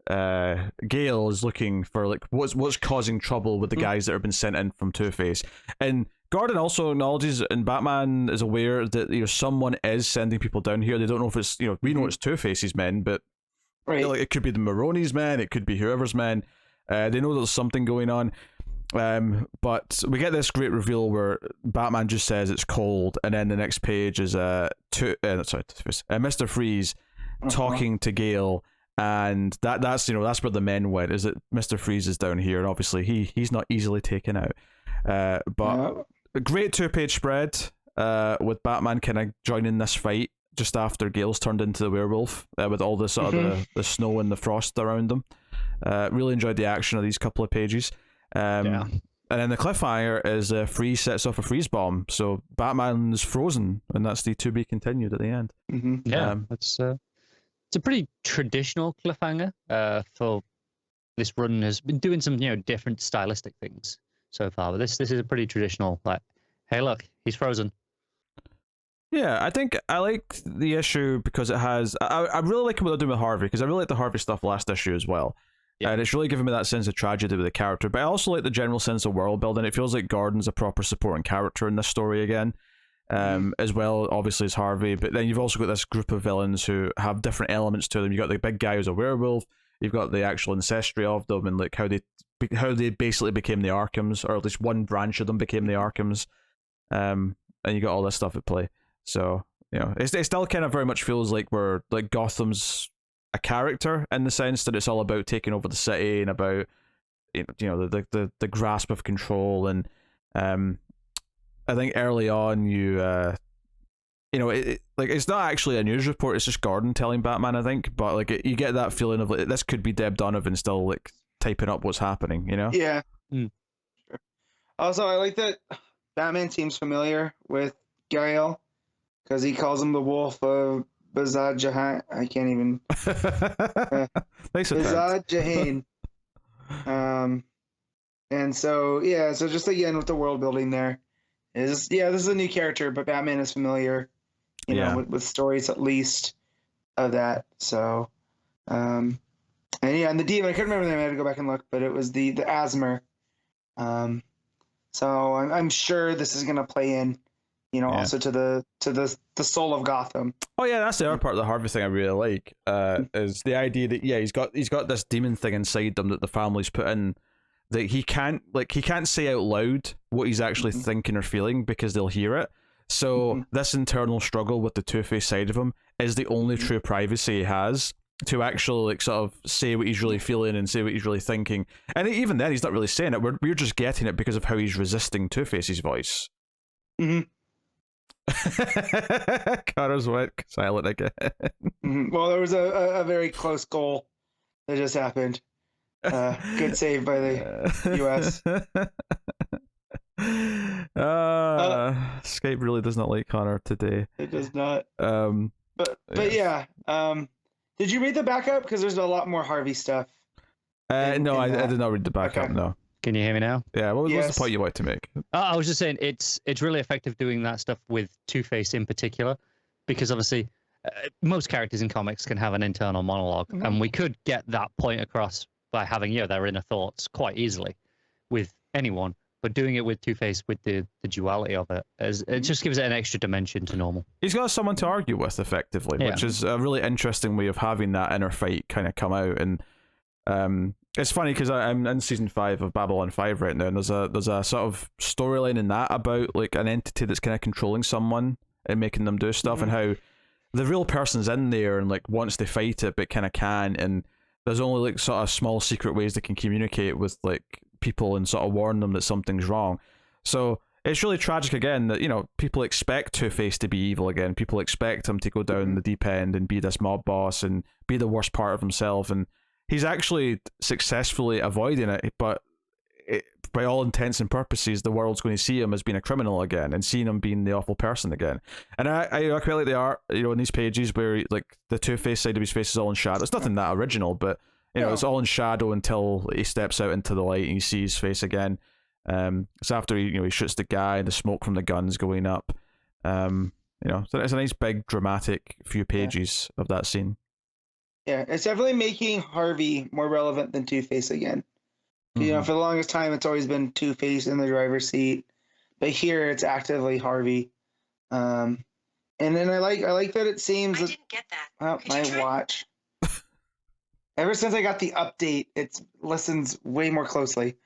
Gale is looking for like what's causing trouble with the guys that have been sent in from Two-Face. And Gordon also acknowledges, and Batman is aware that someone is sending people down here. They don't know if it's we know it's Two-Face's men, but it could be the Maroni's men, it could be whoever's men. They know there's something going on. But we get this great reveal where Batman just says it's cold, and then the next page is Mr. Freeze talking to Gale, and that's where the men went. Is that Mr. Freeze is down here, and obviously he's not easily taken out. But a great 2-page spread with Batman kind of joining this fight just after Gale's turned into the werewolf with all the sort of the snow and the frost around them. Really enjoyed the action of these couple of pages. And then the cliffhanger is Freeze sets off a freeze bomb, so Batman is frozen, and that's the to be continued at the end. It's a pretty traditional cliffhanger for this run. Has been doing some different stylistic things so far, but this is a pretty traditional, like, hey look, he's frozen. Yeah, I think I like the issue because it has I really like what they're doing with Harvey, because I really like the Harvey stuff last issue as well. And it's really giving me that sense of tragedy with the character, but I also like the general sense of world building. It feels like Gordon's a proper supporting character in this story again, as well, obviously, as Harvey. But then you've also got this group of villains who have different elements to them. You've got the big guy who's a werewolf, you've got the actual ancestry of them, and like how they basically became the Arkhams, or at least one branch of them became the Arkhams, and you got all this stuff at play. So it still kind of very much feels like we're like Gotham's a character, in the sense that it's all about taking over the city and about the grasp of control. And I think early on it's not actually a news report, it's just Gordon telling Batman, I think, but like you get that feeling of like this could be Deb Donovan still like typing up what's happening. Sure. Also, I like that Batman seems familiar with Gael because he calls him the Wolf of Bazad Jahan. I can't even. Nice Bazad Jahan. And so so just again with the world building there is this is a new character, but Batman is familiar, you know, with stories at least of that. So, and the demon, I couldn't remember the name. I had to go back and look, but it was the Asmer. So I'm sure this is gonna play in, you know, also to the soul of Gotham. Oh yeah, that's the other part of the Harvey thing I really like. Is the idea that he's got this demon thing inside him that the family's put in, that he can't say out loud what he's actually thinking or feeling because they'll hear it. So this internal struggle with the Two-Face side of him is the only true privacy he has to actually like sort of say what he's really feeling and say what he's really thinking. And even then, he's not really saying it. We're just getting it because of how he's resisting Two-Face's voice. Connor's went silent again. Well, there was a very close goal that just happened. Good save by the U.S. Skype really does not like Connor today. It does not. But yeah. Did you read the backup? Because there's a lot more Harvey stuff. No, I did not read the backup. Okay. No. Can you hear me now? Yeah. What's the point you want to make? I was just saying it's really effective doing that stuff with Two-Face in particular, because obviously most characters in comics can have an internal monologue, and we could get that point across by having their inner thoughts quite easily with anyone. But doing it with Two-Face, with the duality of it, it just gives it an extra dimension to normal. He's got someone to argue with, effectively, which is a really interesting way of having that inner fight kind of come out. And it's funny because I'm in season 5 of Babylon 5 right now, and there's a sort of storyline in that about like an entity that's kind of controlling someone and making them do stuff, and how the real person's in there and like wants to fight it but kind of can't, and there's only like sort of small secret ways they can communicate with like people and sort of warn them that something's wrong. So it's really tragic again that, you know, people expect Two-Face to be evil again. People expect him to go down the deep end and be this mob boss and be the worst part of himself, and he's actually successfully avoiding it, but by all intents and purposes, the world's going to see him as being a criminal again and seeing him being the awful person again. And I quite like the art, you know, in these pages where like the Two-Face side of his face is all in shadow. It's nothing that original, but you know, it's all in shadow until he steps out into the light and you see his face again. It's after he shoots the guy and the smoke from the guns going up. You know, so it's a nice big dramatic few pages of that scene. Yeah, it's definitely making Harvey more relevant than Two-Face again. You know, for the longest time, it's always been Two-Face in the driver's seat, but here it's actively Harvey. And then I like that it seems. I didn't get that. Oh, my watch. Ever since I got the update, it listens way more closely.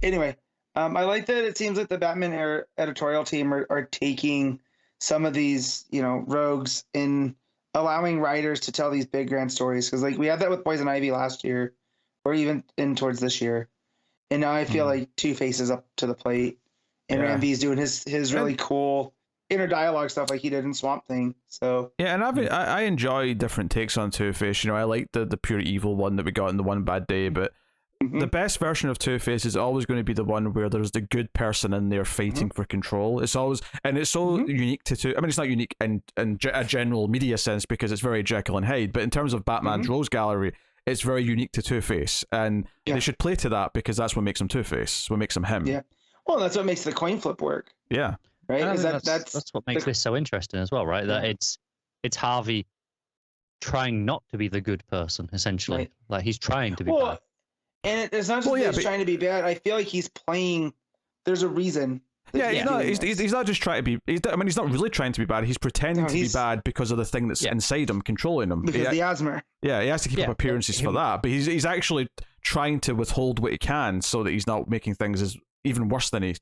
Anyway, I like that it seems like the Batman editorial team are taking some of these, you know, rogues and allowing writers to tell these big grand stories. Because like we had that with Poison Ivy last year, or even in towards this year, and now I feel like Two-Face is up to the plate, and Ram V's doing his really cool inner dialogue stuff like he did in Swamp Thing. So yeah, and I enjoy different takes on Two-Face. You know, I like the pure evil one that we got in the One Bad Day, but the best version of Two-Face is always going to be the one where there's the good person in there fighting for control. It's always, and it's so unique to I mean, it's not unique in a general media sense because it's very Jekyll and Hyde, but in terms of Batman's Rose Gallery, it's very unique to Two-Face, and they should play to that because that's what makes him Two-Face, what makes him him. Yeah, well, that's what makes the coin flip work. Yeah. Right, that's what makes this so interesting as well, right? That it's Harvey trying not to be the good person, essentially. Right. Like he's trying to be bad. And it's not just that he's trying to be bad. I feel like he's playing. There's a reason. He's not just trying to be. He's not really trying to be bad. He's pretending to be bad because of the thing that's inside him, controlling him. Because the asthma. Yeah, he has to keep up appearances for that, but he's actually trying to withhold what he can so that he's not making things as even worse than he's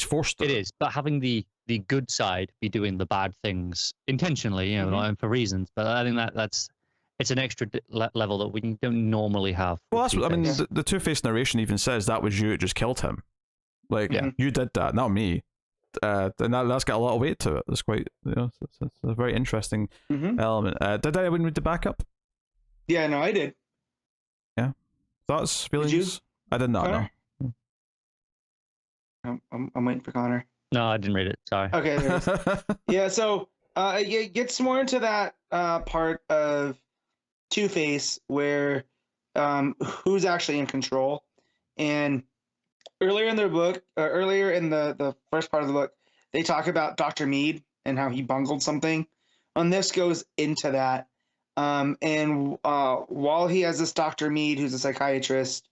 forced to. It is, but having the good side be doing the bad things intentionally, you know, not for reasons. But I think it's an extra level that we don't normally have. Well, that's what I mean. The Two-Face narration even says that was you that just killed him. Like you did that, not me. And that's got a lot of weight to it. That's quite, you know, it's a very interesting element. Did anyone read the backup? Yeah, no, I did. Yeah, thoughts, feelings? Did you? I did not know. I'm waiting for Connor. No, I didn't read it. Sorry. Okay, there it is. Yeah, so it gets more into that part of Two-Face where who's actually in control, and earlier in their book, earlier in the first part of the book, they talk about Dr. Mead and how he bungled something. And this goes into that. And while he has this Dr. Mead, who's a psychiatrist,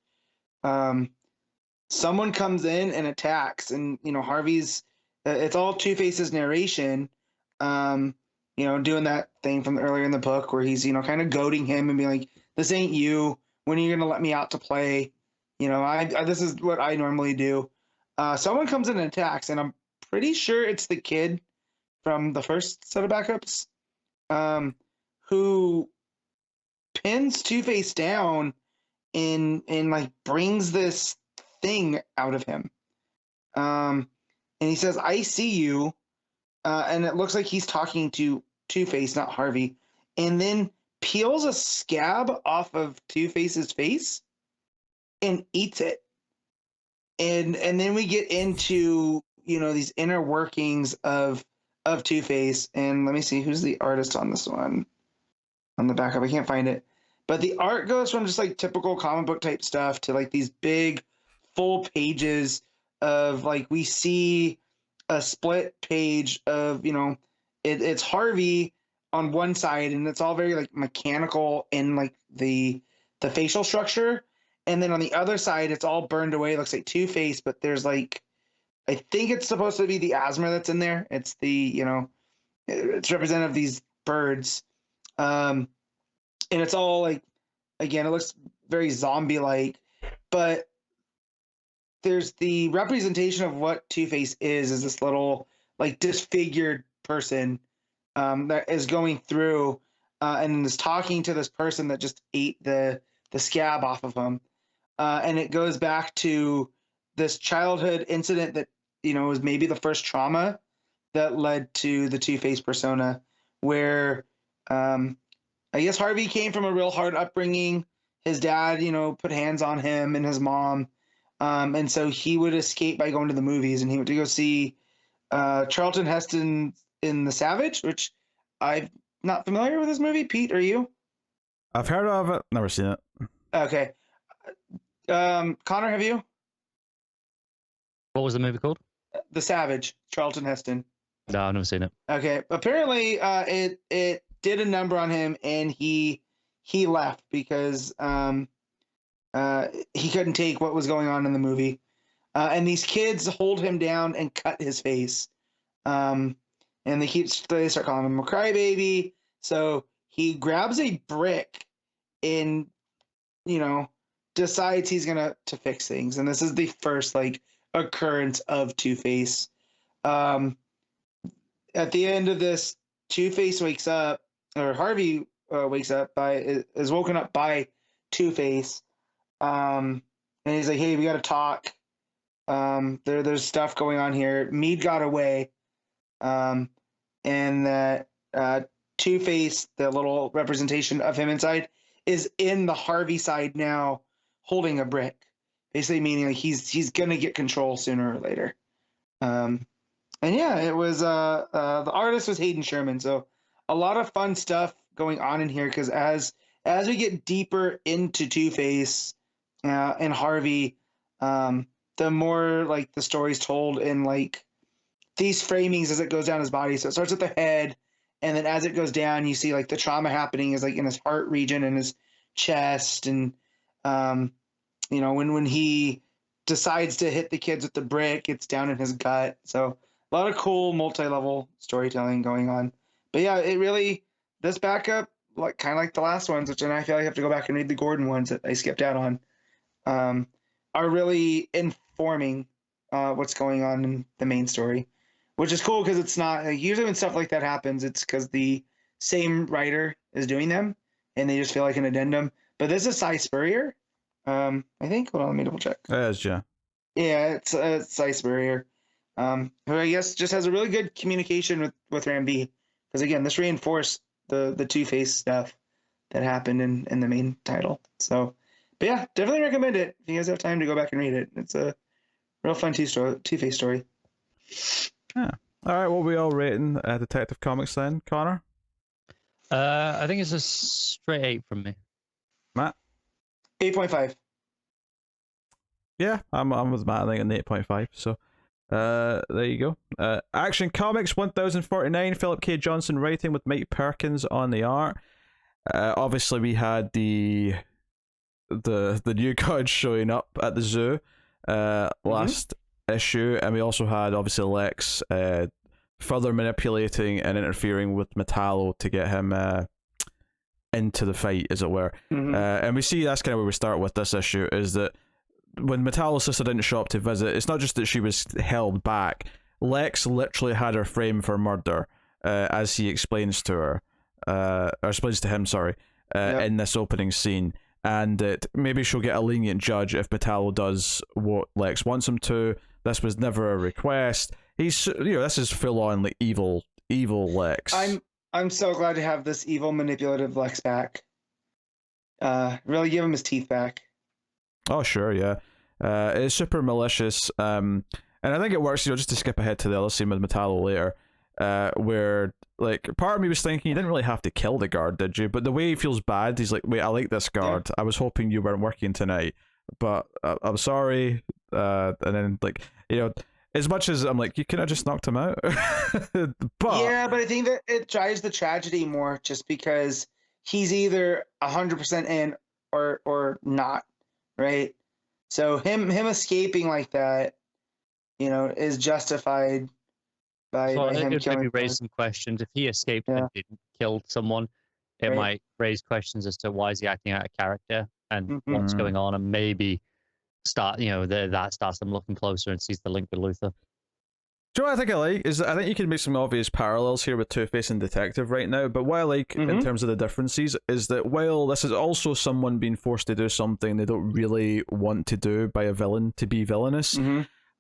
someone comes in and attacks, and Harvey's. It's all Two-Face's narration. Doing that thing from earlier in the book where he's kind of goading him and being like, "This ain't you. When are you gonna let me out to play? I this is what I normally do." Someone comes in and attacks, and I'm pretty sure it's the kid from the first set of backups, who pins Two-Face down and like brings this thing out of him. And he says, "I see you," and it looks like he's talking to Two-Face, not Harvey, and then peels a scab off of Two-Face's face and eats it. And then we get into these inner workings of Two-Face. And let me see, who's the artist on this one? On the backup, I can't find it. But the art goes from just like typical comic book type stuff to like these big full pages of like, we see a split page of it's Harvey on one side, and it's all very like mechanical in like the facial structure, and then on the other side it's all burned away. It looks like Two-Face, but there's like, I think it's supposed to be the asthma that's in there. It's the it's representative of these birds, and it's all like, again, it looks very zombie like, but there's the representation of what Two-Face is this little like disfigured person that is going through and is talking to this person that just ate the scab off of him. And it goes back to this childhood incident that, was maybe the first trauma that led to the Two-Face persona, where I guess Harvey came from a real hard upbringing. His dad, put hands on him and his mom. And so he would escape by going to the movies, and he went to go see Charlton Heston in The Savage, which I'm not familiar with this movie. Pete, are you? I've heard of it, never seen it. Okay. Connor, have you? What was the movie called? The Savage, Charlton Heston. No, I've never seen it. Okay. Apparently, it did a number on him, and he left because he couldn't take what was going on in the movie. And these kids hold him down and cut his face. And they start calling him a crybaby. So he grabs a brick and, decides he's going to fix things. And this is the first like occurrence of Two-Face. At the end of this, Two-Face wakes up, or Harvey wakes up is woken up by Two-Face. And he's like, "Hey, we got to talk. There's stuff going on here. Mead got away." And that Two-Face, the little representation of him inside, is in the Harvey side now, holding a brick, basically meaning like he's gonna get control sooner or later. And yeah, it was the artist was Hayden Sherman, so a lot of fun stuff going on in here, because as we get deeper into Two-Face and Harvey, the more like the story's told in like these framings as it goes down his body. So it starts at the head, and then as it goes down, you see like the trauma happening is like in his heart region and his chest, and when he decides to hit the kids with the brick, it's down in his gut. So a lot of cool multi-level storytelling going on. But yeah, it really, this backup, like kind of like the last ones, which then I feel like I have to go back and read the Gordon ones that I skipped out on, are really informing what's going on in the main story, which is cool because it's not like, usually when stuff like that happens, it's because the same writer is doing them and they just feel like an addendum. But this is Cy Spurrier, I think. Hold on, let me double check. It is, yeah. Yeah, it's Cy Spurrier, who I guess just has a really good communication with Ramby, because again, this reinforced the Two-Face stuff that happened in the main title. So, but yeah, definitely recommend it if you guys have time to go back and read it. It's a real fun Two-Face story. Yeah. All right, what are we all rating Detective Comics then, Connor? I think it's a straight 8 from me. Matt? 8.5. Yeah, I'm with Matt. I think an 8.5. So, there you go. Action Comics 1049. Philip K. Johnson writing with Mike Perkins on the art. Obviously, we had the new gods showing up at the zoo last issue, and we also had obviously Lex further manipulating and interfering with Metallo to get him into the fight, as it were. And we see that's kind of where we start with this issue, is that when Metallo's sister didn't show up to visit, it's not just that she was held back. Lex literally had her framed for murder, as he explains to her, or explains to him, sorry, in this opening scene. And that maybe she'll get a lenient judge if Metallo does what Lex wants him to. This was never a request. He's, this is full on like evil Lex. I'm so glad to have this evil, manipulative Lex back. Really give him his teeth back. Oh sure, yeah. It's super malicious. And I think it works. Just to skip ahead to the other scene with Metallo later, where like part of me was thinking you didn't really have to kill the guard, did you? But the way he feels bad, he's like, wait, I like this guard. I was hoping you weren't working tonight, but I'm sorry. And then like as much as I'm like, you could have just knocked him out. But I think that it drives the tragedy more, just because he's either 100% in or not, right? So him escaping like that, is justified by him it killing. maybe raise some questions. If he escaped and didn't kill someone, it might raise questions as to why is he acting out of character and what's going on, and maybe start, that starts them looking closer and sees the link with Luther. Do you know what I think I like? Is that I think you can make some obvious parallels here with Two-Face and Detective right now, but what I like in terms of the differences is that while this is also someone being forced to do something they don't really want to do by a villain to be villainous,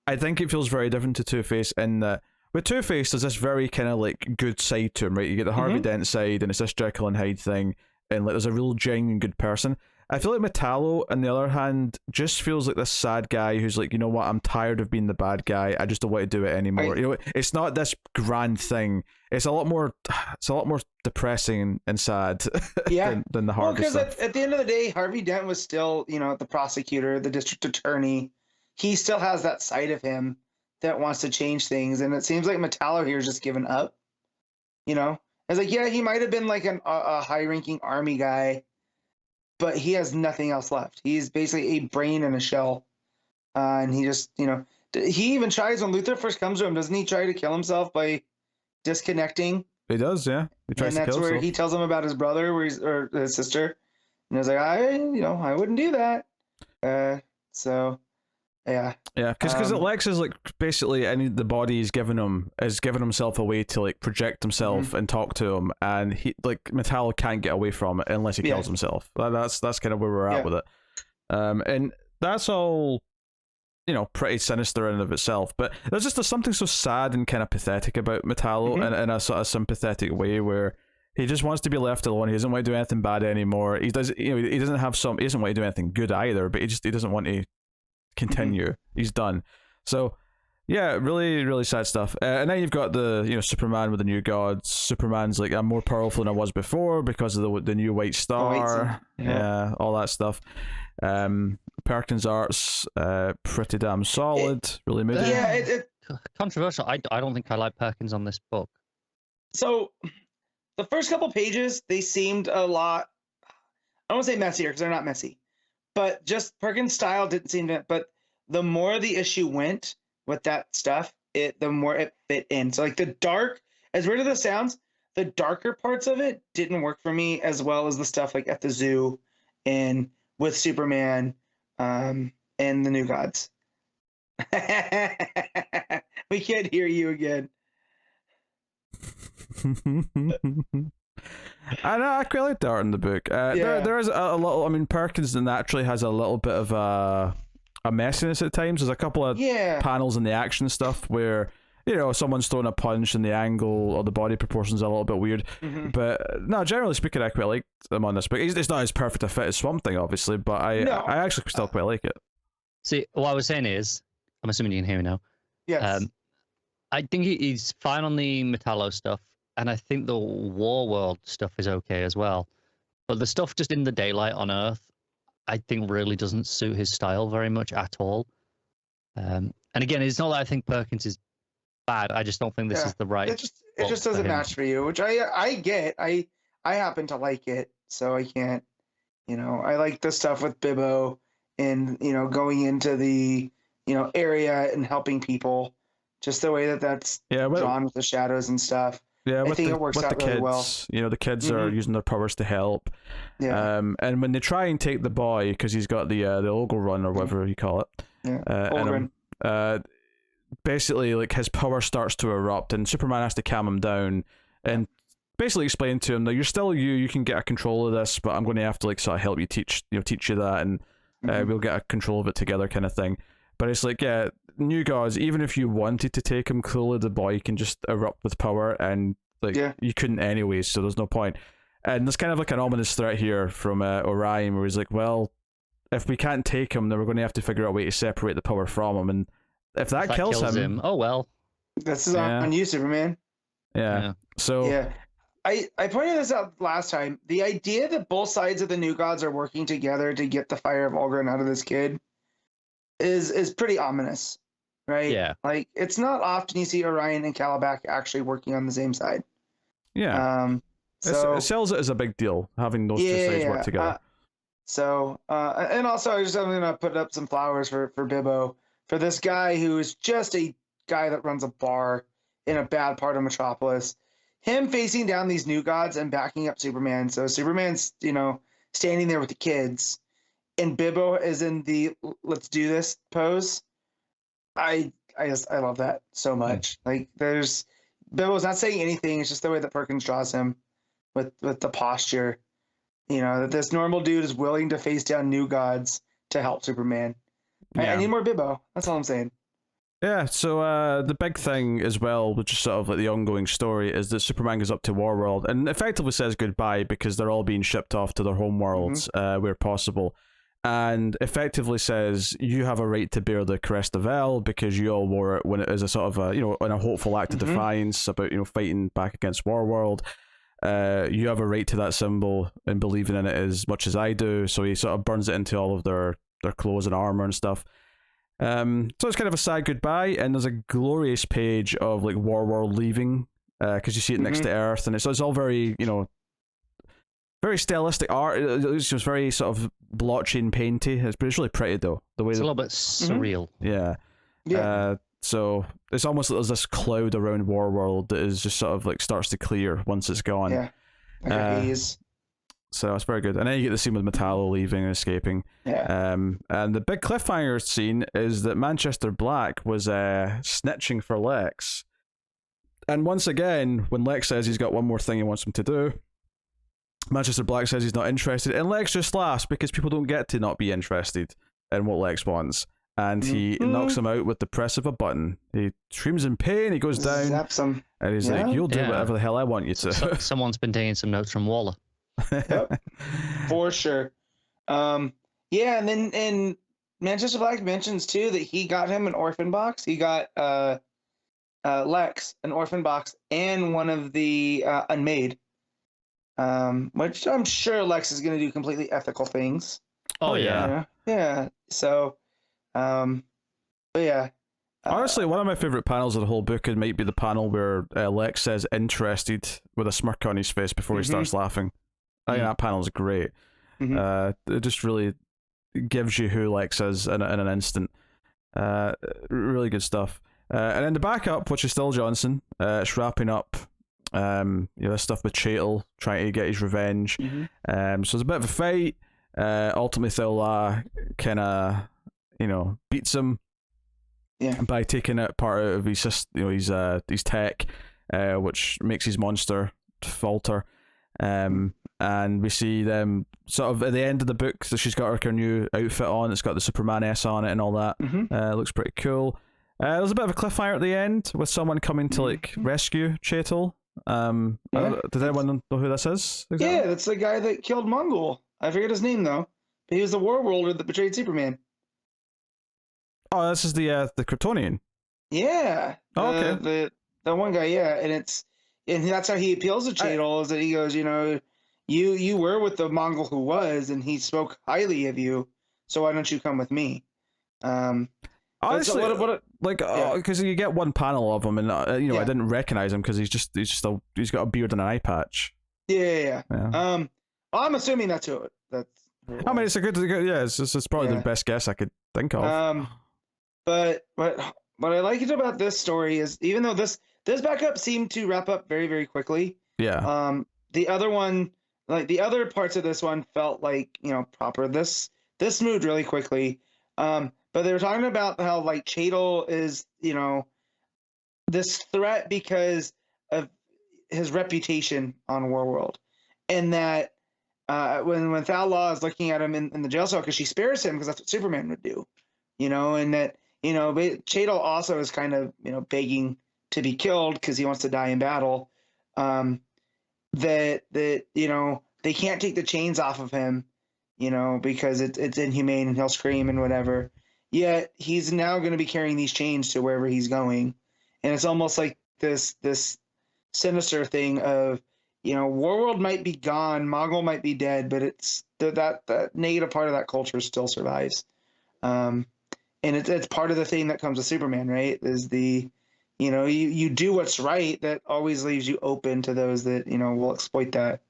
I think it feels very different to Two-Face in that with Two-Face there's this very kind of like good side to him, right? You get the Harvey Dent side and it's this Jekyll and Hyde thing, and like there's a real genuine good person. I feel like Metallo, on the other hand, just feels like this sad guy who's like, you know what, I'm tired of being the bad guy. I just don't want to do it anymore. It's not this grand thing. It's a lot more depressing and sad than the Harvey stuff. Because at the end of the day, Harvey Dent was still, the prosecutor, the district attorney. He still has that side of him that wants to change things, and it seems like Metallo here is just given up. It's like, yeah, he might have been like a high-ranking army guy, but he has nothing else left. He's basically a brain in a shell. And he just, he even tries when Luther first comes to him, doesn't he try to kill himself by disconnecting? He does, yeah. He tries to kill himself. And that's where he tells him about his brother or his sister. And he's like, I wouldn't do that. So, yeah. Yeah, because Lex is like basically the body he's given him is giving himself a way to like project himself and talk to him, and he like Metallo can't get away from it unless he kills himself. That's kind of where we're at with it. And that's all, pretty sinister in and of itself. But there's something so sad and kind of pathetic about Metallo in a sort of sympathetic way where he just wants to be left alone. He doesn't want to do anything bad anymore. He doesn't want to do anything good either, but he doesn't want to continue. He's done. So yeah, really really sad stuff. And then you've got the Superman with the new gods. Superman's like, I'm more powerful than I was before because of the new white star. All that stuff. Perkins art's pretty damn solid. Really moody. It controversial. I don't think I like Perkins on this book. So the first couple pages, they seemed a lot, I don't want to say messier because they're not messy, but just Perkins' style didn't seem to. But the more the issue went with that stuff, the more it fit in. So like the dark, as weird as it sounds, the darker parts of it didn't work for me as well as the stuff like at the zoo and with Superman and the New Gods. We can't hear you again. I know, I quite like the art in the book. There is a little. I mean, Perkins naturally has a little bit of a messiness at times. There's a couple of panels in the action stuff where someone's throwing a punch and the angle or the body proportions are a little bit weird. But no, generally speaking, I quite like them on this book. It's not as perfect a fit as Swamp Thing, obviously, but I actually still quite like it. See, what I was saying is, I'm assuming you can hear me now. Yes. I think he's fine on the Metallo stuff. And I think the War World stuff is okay as well. But the stuff just in the daylight on Earth, I think really doesn't suit his style very much at all. And again, it's not that I think Perkins is bad. I just don't think this is the right. It just doesn't match for you, which I get. I happen to like it, so I can't. I like the stuff with Bibbo and going into the area and helping people, just the way that's drawn with the shadows and stuff. Yeah, I think it works out really well. The kids are using their powers to help. Yeah. And when they try and take the boy, because he's got the Ogle Run or whatever you call it. Yeah. Basically, like, his power starts to erupt, and Superman has to calm him down, and basically explain to him that you're still you can get a control of this, but I'm going to have to like sort of help you teach you that, and we'll get a control of it together, kind of thing. But it's like, new gods, even if you wanted to take him, clearly the boy can just erupt with power, and you couldn't anyways, so there's no point. And there's kind of like an ominous threat here from Orion, where he's like, well, if we can't take him, then we're going to have to figure out a way to separate the power from him, and if that kills him, oh well. This is on you, Superman. Yeah. So I pointed this out last time. The idea that both sides of the New Gods are working together to get the Fire of Olgrin out of this kid is pretty ominous, right? Yeah. Like, it's not often you see Orion and Calabac actually working on the same side. Yeah. So it sells it as a big deal, having those two sides work together. And also I'm gonna put up some flowers for Bibbo, for this guy who is just a guy that runs a bar in a bad part of Metropolis. Him facing down these New Gods and backing up Superman. So Superman's, standing there with the kids, and Bibbo is in the let's do this pose. I love that so much. Like, Bibbo's not saying anything. It's just the way that Perkins draws him with the posture. That this normal dude is willing to face down New Gods to help Superman. I need more Bibbo. That's all I'm saying. Yeah, so the big thing as well, which is sort of like the ongoing story, is that Superman goes up to Warworld and effectively says goodbye, because they're all being shipped off to their home worlds where possible, and effectively says, you have a right to bear the Crest of El because you all wore it when it is a sort of in a hopeful act of defiance about fighting back against Warworld. You have a right to that symbol and believing in it as much as I do. So he sort of burns it into all of their clothes and armor and stuff. So it's kind of a sad goodbye, and there's a glorious page of like Warworld leaving, because you see it next to Earth, and it's all very very stylistic art. It's just very sort of blotchy and painty. It's really pretty though. The way it's a little bit surreal. Yeah. So it's almost like there's this cloud around Warworld that is just sort of like starts to clear once it's gone. Yeah. Like a haze. So it's very good. And then you get the scene with Metallo leaving and escaping. Yeah. And the big cliffhanger scene is that Manchester Black was snitching for Lex. And once again, when Lex says he's got one more thing he wants him to do, Manchester Black says he's not interested. And Lex just laughs because people don't get to not be interested in what Lex wants. And he knocks him out with the press of a button. He screams in pain, he goes down. Zaps him. And he's like, you'll do whatever the hell I want you to. Someone's been taking some notes from Waller. Yep, for sure. And then Manchester Black mentions too that he got him an orphan box. He got Lex an orphan box and one of the Unmade, which I'm sure Lex is going to do completely ethical things. Oh yeah. So, but yeah. Honestly, one of my favorite panels of the whole book, it might be the panel where Lex says "interested" with a smirk on his face before he starts laughing. I think that panel is great. It just really gives you who Lex is in an instant. Really good stuff. And then the backup, which is still Johnson, it's wrapping up this stuff with Chaitel trying to get his revenge. So it's a bit of a fight. Ultimately, Thilla kind of beats him by taking it part out of his tech, which makes his monster falter. And we see them sort of at the end of the book, so she's got her new outfit on, it's got the Superman S on it and all that. Looks pretty cool. There's a bit of a cliffhanger at the end with someone coming to like rescue Chaitel. Does anyone know who this is? Exactly? Yeah, that's the guy that killed Mongol. I forget his name though, but he was the Warworlder that betrayed Superman. Oh, this is the Kryptonian. Yeah. Oh, okay. The one guy, and that's how he appeals to Chaitel, is that he goes, you were with the Mongol who was, and he spoke highly of you. So why don't you come with me? Honestly, yeah. because you get one panel of him, and you know, I Yeah. didn't recognize him because he's got a beard and an eye patch. Yeah. Yeah. I'm assuming that's who it I mean, was. it's a good yeah. It's probably the Yeah. best guess I could think of. But what I liked about this story is, even though this backup seemed to wrap up very, very quickly, Yeah. the other one, like the other parts of this one, felt like, you know, proper. This moved really quickly. But they were talking about how, like, Cheadle is, you know, this threat because of his reputation on Warworld, and that when Thal Law is looking at him in the jail cell, because she spares him because that's what Superman would do, you know, and that, you know, Cheadle also is kind of, you know, begging to be killed because he wants to die in battle. That you know, they can't take the chains off of him, you know, because it's inhumane and he'll scream and whatever. Yet he's now going to be carrying these chains to wherever he's going, and it's almost like this sinister thing of, you know, Warworld might be gone, Mongol might be dead, but it's that negative part of that culture still survives. And it's part of the thing that comes with Superman, right? Is the, you know, you do what's right, that always leaves you open to those that, you know, will exploit that.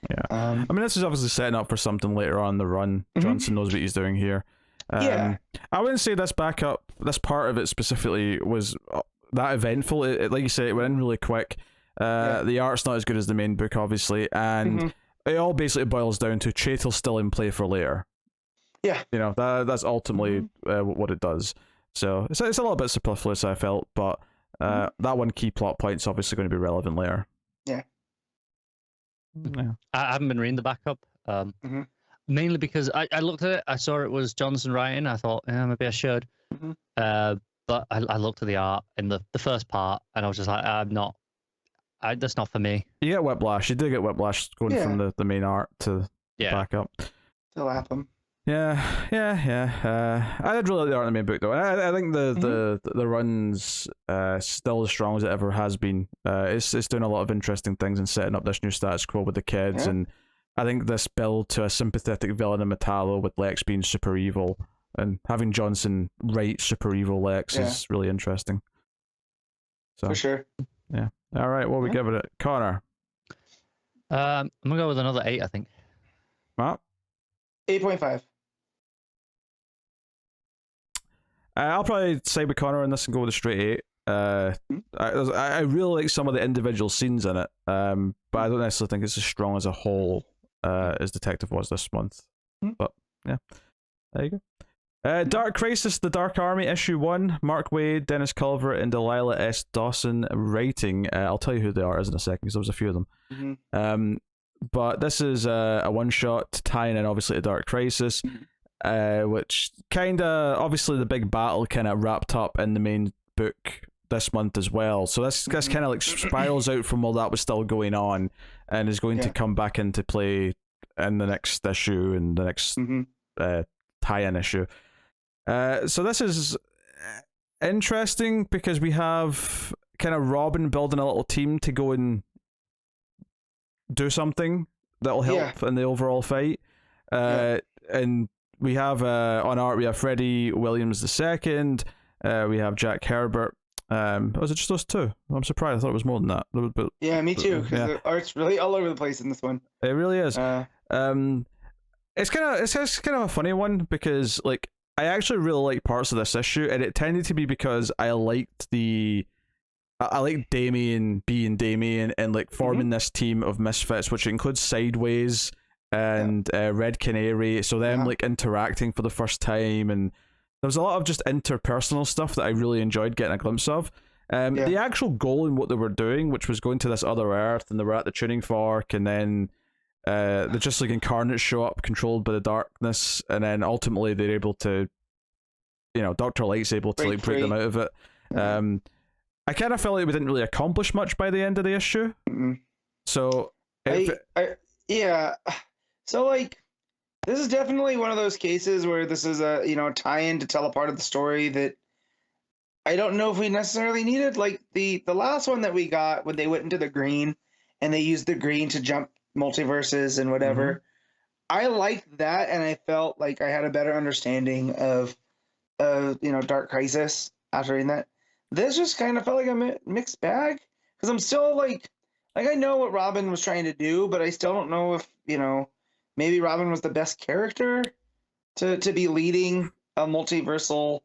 Yeah. I mean, this is obviously setting up for something later on in the run. Johnson knows what he's doing here. Yeah. I wouldn't say this backup, this part of it specifically, was that eventful. It, like you say, it went in really quick. The art's not as good as the main book, obviously, and it all basically boils down to Cheadle's still in play for later. Yeah. You know, that's ultimately what it does. So it's a little bit superfluous, I felt, but that one key plot point's obviously going to be relevant later. Yeah. I haven't been reading the backup. Mainly because I looked at it, I saw it was Johnson writing. I thought, yeah, maybe I should. But I looked at the art in the first part, and I was just like, that's not for me. You get whiplash. You do get whiplash going from the main art to backup. To Lapham. Yeah. I did really like the art in the main book, though. I think the run's still as strong as it ever has been. It's doing a lot of interesting things and setting up this new status quo with the kids, and I think this build to a sympathetic villain in Metallo, with Lex being super evil, and having Johnson write super evil Lex is really interesting. So, for sure. Yeah. All right, what we give it? Connor? I'm going to go with another 8, I think. Matt? 8.5. I'll probably side with Connor on this and go with a straight 8. I really like some of the individual scenes in it, but I don't necessarily think it's as strong as a whole as Detective was this month. But yeah, there you go. Dark Crisis, The Dark Army, issue 1. Mark Waid, Dennis Culver, and Delilah S. Dawson writing. I'll tell you who they are in a second, because there was a few of them. But this is a one-shot tying in, obviously, to Dark Crisis, which kind of, obviously, the big battle kind of wrapped up in the main book this month as well. So this kind of like spirals out from all that was still going on, and is going to come back into play in the next issue and the next tie-in issue. So this is interesting because we have kind of Robin building a little team to go and do something that'll help in the overall fight. And we have on art, we have Freddie Williams II, we have Jack Herbert. Was it just those two? I'm surprised. I thought it was more than that. But, yeah, me too, because the art's really all over the place in this one. It really is. It's kind of a funny one because, like, I actually really like parts of this issue, and it tended to be because I liked Damian being Damian and like forming this team of misfits, which includes Sideways and Red Canary. So them like interacting for the first time, and there was a lot of just interpersonal stuff that I really enjoyed getting a glimpse of. The actual goal in what they were doing, which was going to this other Earth, and they were at the tuning fork, and then the just like incarnates show up controlled by the darkness, and then ultimately they're able to, you know, Dr. Light's able to like break them out of it. I kind of felt like we didn't really accomplish much by the end of the issue. So so like this is definitely one of those cases where this is a, you know, tie-in to tell a part of the story that I don't know if we necessarily needed. Like the last one that we got when they went into the green and they used the green to jump multiverses and whatever. I liked that, and I felt like I had a better understanding of Dark Crisis after reading that. This just kind of felt like a mixed bag, because I'm still like I know what Robin was trying to do, but I still don't know if maybe Robin was the best character to be leading a multiversal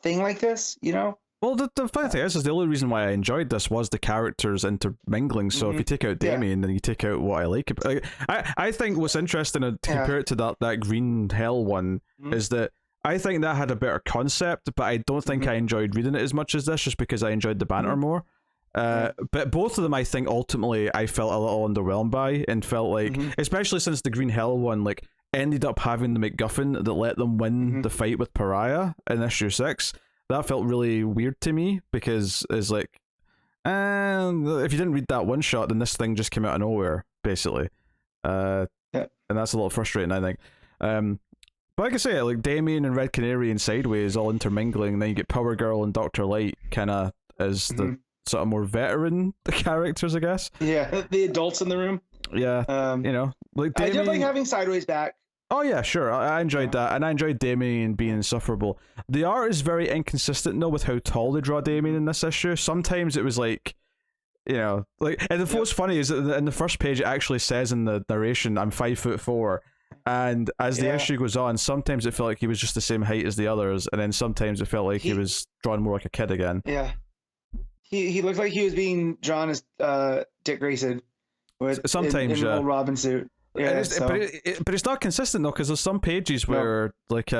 thing like this, Well, the funny thing is the only reason why I enjoyed this was the characters intermingling. So if you take out Damien, then you take out what I like. I think what's interesting to compare it to that Green Hell one is that I think that had a better concept, but I don't think I enjoyed reading it as much as this, just because I enjoyed the banter more. But both of them, I think, ultimately, I felt a little underwhelmed by, and felt like, especially since the Green Hell one, like, ended up having the MacGuffin that let them win the fight with Pariah in issue 6. That felt really weird to me, because it's like, if you didn't read that one shot, then this thing just came out of nowhere, basically. And that's a little frustrating, I think. But like I say, like Damien and Red Canary and Sideways all intermingling, and then you get Power Girl and Dr. Light kind of as the sort of more veteran characters, I guess. Yeah, the adults in the room. Yeah, like Damien... I did like having Sideways back. Oh yeah, sure. I enjoyed that, and I enjoyed Damien being insufferable. The art is very inconsistent though with how tall they draw Damien in this issue. Sometimes it was like, and what's funny is that in the first page it actually says in the narration, "I'm 5'4", and as the issue goes on, sometimes it felt like he was just the same height as the others, and then sometimes it felt like he was drawn more like a kid again. Yeah, he looked like he was being drawn as Dick Grayson, sometimes in an old Robin suit. Yeah, but it's not consistent though, because there's some pages where there's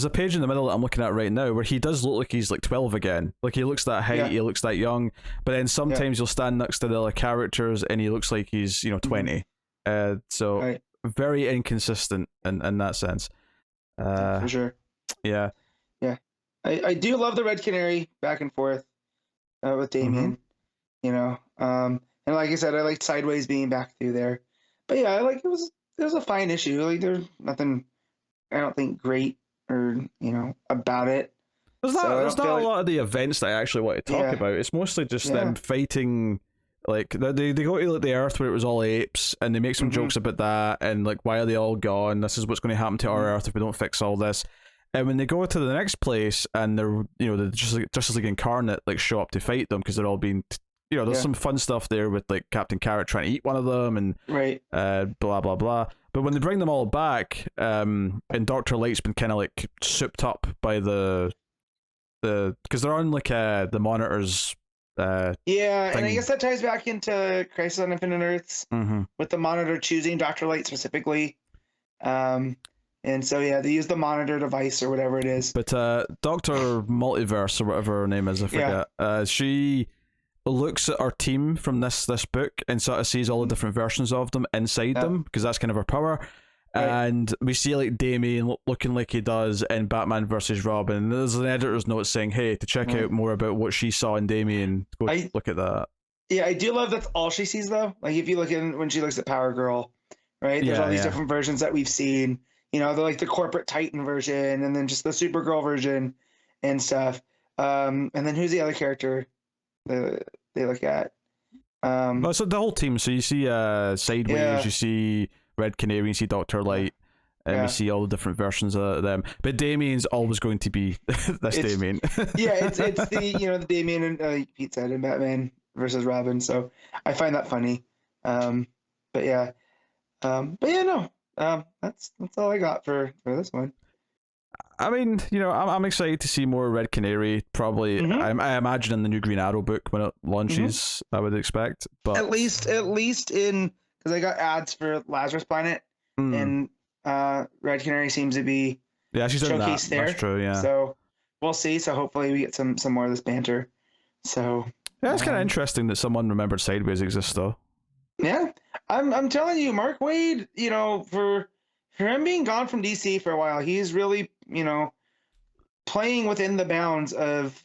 a page in the middle that I'm looking at right now where he does look like he's like 12 again. Like he looks that height, he looks that young. But then sometimes you'll stand next to the other characters and he looks like he's 20. So very inconsistent in that sense. For sure. Yeah. I do love the Red Canary back and forth with Damien. And like I said, I liked Sideways being back through there. But yeah, it was a fine issue. Like there's nothing I don't think great or about it. There's not a lot of the events that I actually want to talk about. It's mostly just them fighting. Like they go to like the Earth where it was all apes, and they make some jokes about that, and like, why are they all gone? This is what's going to happen to our Earth if we don't fix all this. And when they go to the next place, and they're the Justice League Incarnate like show up to fight them because they're all being. There's some fun stuff there with like Captain Carrot trying to eat one of them and blah blah blah. But when they bring them all back, and Dr. Light's been kind of like souped up by the because they're on like the monitors. And I guess that ties back into Crisis on Infinite Earths with the monitor choosing Dr. Light specifically. And so they use the monitor device or whatever it is. But Dr. Multiverse or whatever her name is, I forget. She looks at our team from this book and sort of sees all the different versions of them inside them, because that's kind of her power. And we see like Damien looking like he does in Batman versus Robin. And there's an editor's note saying, hey, to check out more about what she saw in Damien, go look at that. Yeah, I do love that's all she sees though. Like if you look when she looks at Power Girl, right? There's all these different versions that we've seen. They're like the corporate Titan version, and then just the Supergirl version and stuff. And then who's the other character they look at? So the whole team. So you see Sideways, you see Red Canary, you see Dr. Light, and we see all the different versions of them. But Damien's always going to be Damien. It's the Damien and Pete said in Batman versus Robin. So I find that funny. That's all I got for this one. I mean, I'm excited to see more Red Canary. Probably, I imagine in the new Green Arrow book when it launches, I would expect. But at least in because I got ads for Lazarus Planet, and Red Canary seems to be she's showcased there. That's true. Yeah. So we'll see. So hopefully we get some more of this banter. So it's kind of interesting that someone remembered Sideways exists, though. Yeah, I'm telling you, Mark Waid. For him being gone from DC for a while, he's really, playing within the bounds of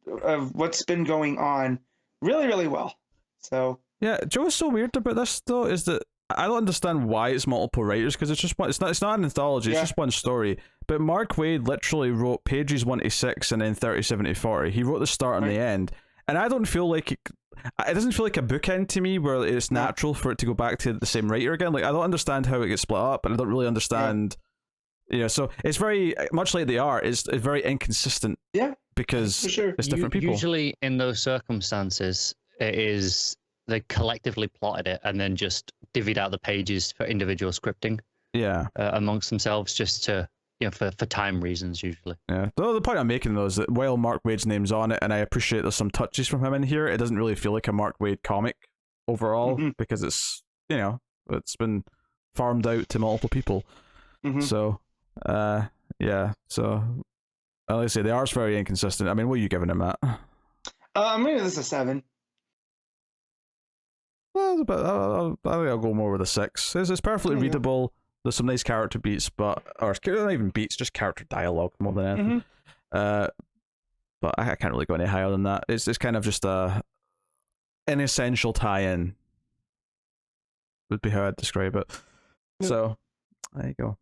what's been going on really, really well. So yeah, Joe, what's so weird about this though is that I don't understand why it's multiple writers, because it's just one. It's not an anthology. It's just one story. But Mark Waid literally wrote pages 1 to 6 and then 37 to 40. He wrote the start and the end, and I don't feel like it doesn't feel like a bookend to me where it's natural for it to go back to the same writer again. Like, I don't understand how it gets split up, and I don't really understand. So it's very much like the art. It's very inconsistent. Yeah, because for sure. it's different people. Usually in those circumstances, it is they collectively plotted it and then just divvied out the pages for individual scripting. Yeah, amongst themselves, just to for time reasons usually. Yeah. The point I'm making though is that while Mark Waid's name's on it, and I appreciate there's some touches from him in here, it doesn't really feel like a Mark Waid comic overall because it's it's been farmed out to multiple people. So so like I say, the art's very inconsistent. I mean, what are you giving him, Matt? I'm gonna give this a 7. Well, I think I'll go more with a 6. It's perfectly readable. There's some nice character beats, or not even beats, just character dialogue more than anything. But I can't really go any higher than that. It's kind of just an essential tie-in, would be how I'd describe it. So, there you go.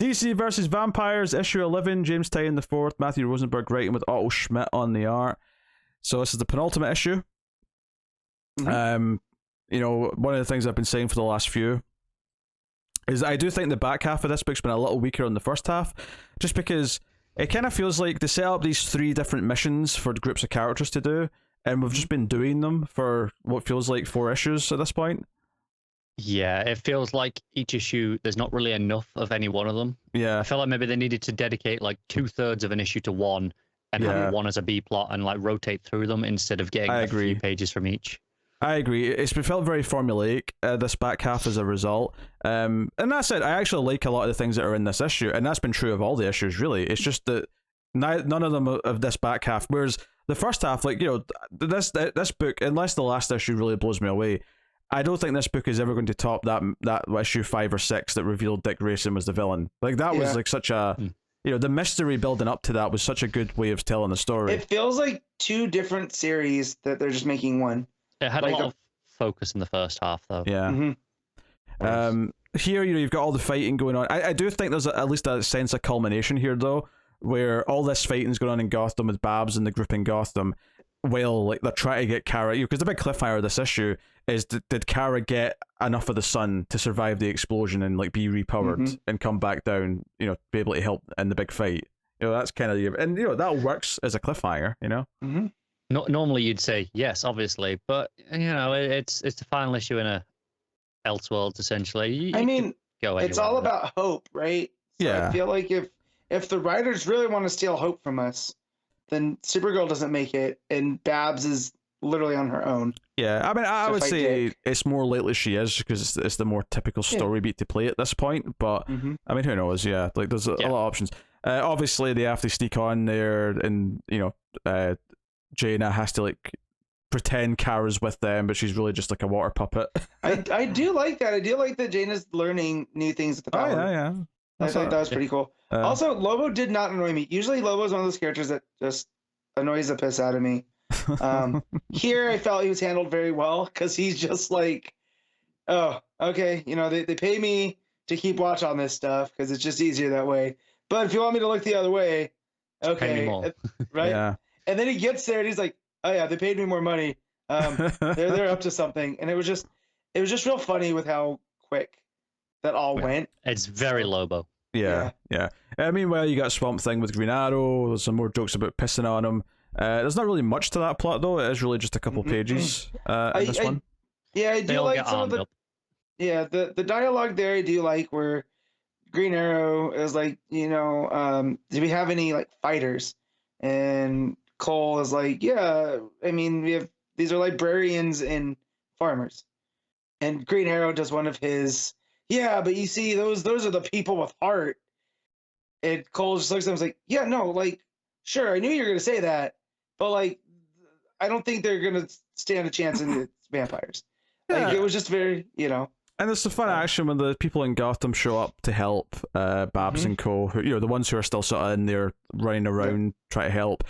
DC versus Vampires, issue 11, James Tynion IV, Matthew Rosenberg writing with Otto Schmidt on the art. So this is the penultimate issue. One of the things I've been saying for the last few is I do think the back half of this book's been a little weaker than the first half, just because it kind of feels like they set up these 3 different missions for groups of characters to do, and we've just been doing them for what feels like 4 issues at this point. Yeah, it feels like each issue, there's not really enough of any one of them. Yeah. I feel like maybe they needed to dedicate like 2/3 of an issue to one and have one as a B plot and like rotate through them instead of getting a few pages from each. I agree. It's felt very formulaic, this back half as a result. And that's it. I actually like a lot of the things that are in this issue, and that's been true of all the issues, really. It's just that none of them of this back half, whereas the first half, like, this book, unless the last issue really blows me away, I don't think this book is ever going to top that issue 5 or 6 that revealed Dick Grayson was the villain. Like, that was like such a... the mystery building up to that was such a good way of telling the story. It feels like 2 different series that they're just making one. It had a lot of focus in the first half, though. Yeah. Here, you've got all the fighting going on. I do think there's at least a sense of culmination here, though, where all this fighting's going on in Gotham with Babs and the group in Gotham, while like they're trying to get Kara. Because the big cliffhanger of this issue is, did Kara get enough of the sun to survive the explosion and like be repowered and come back down? Be able to help in the big fight. That's kind of and that works as a cliffhanger. Normally you'd say yes, obviously, but it's the final issue in a Elseworlds essentially. It's all about hope, right? So I feel like if the writers really want to steal hope from us, then Supergirl doesn't make it, and Babs is literally on her own. Yeah, I mean, I would say it's more likely she is, because it's the more typical story beat to play at this point. But I mean, who knows? Yeah, like there's a lot of options. Obviously, they have to sneak on there, and Jaina has to like pretend Kara's with them, but she's really just like a water puppet. I do like that. I do like that Jaina's learning new things at the power. Oh yeah. I thought that was pretty cool. Also, Lobo did not annoy me. Usually Lobo's one of those characters that just annoys the piss out of me. Here I felt he was handled very well, because he's just like, oh, okay, they pay me to keep watch on this stuff because it's just easier that way. But if you want me to look the other way, okay, right? Yeah. And then he gets there and he's like, oh yeah, they paid me more money. They're up to something. And it was just real funny with how quick that all went. It's very Lobo. Yeah. Meanwhile, you got Swamp Thing with Green Arrow. There's some more jokes about pissing on him. There's not really much to that plot, though. It is really just a couple pages in this one. Yeah, I do like some of the... Yeah, the dialogue there I do like, where Green Arrow is like, do we have any like fighters? And Cole is like, yeah, I mean, these are librarians and farmers. And Green Arrow does one of his, yeah, but you see, those are the people with heart. And Cole just looks at him and is like, yeah, no, like, sure, I knew you were going to say that, but like, I don't think they're going to stand a chance in the vampires. Like, it was just very, And there's some fun action when the people in Gotham show up to help Babs and Co. Who, the ones who are still sort of in there running around trying to help.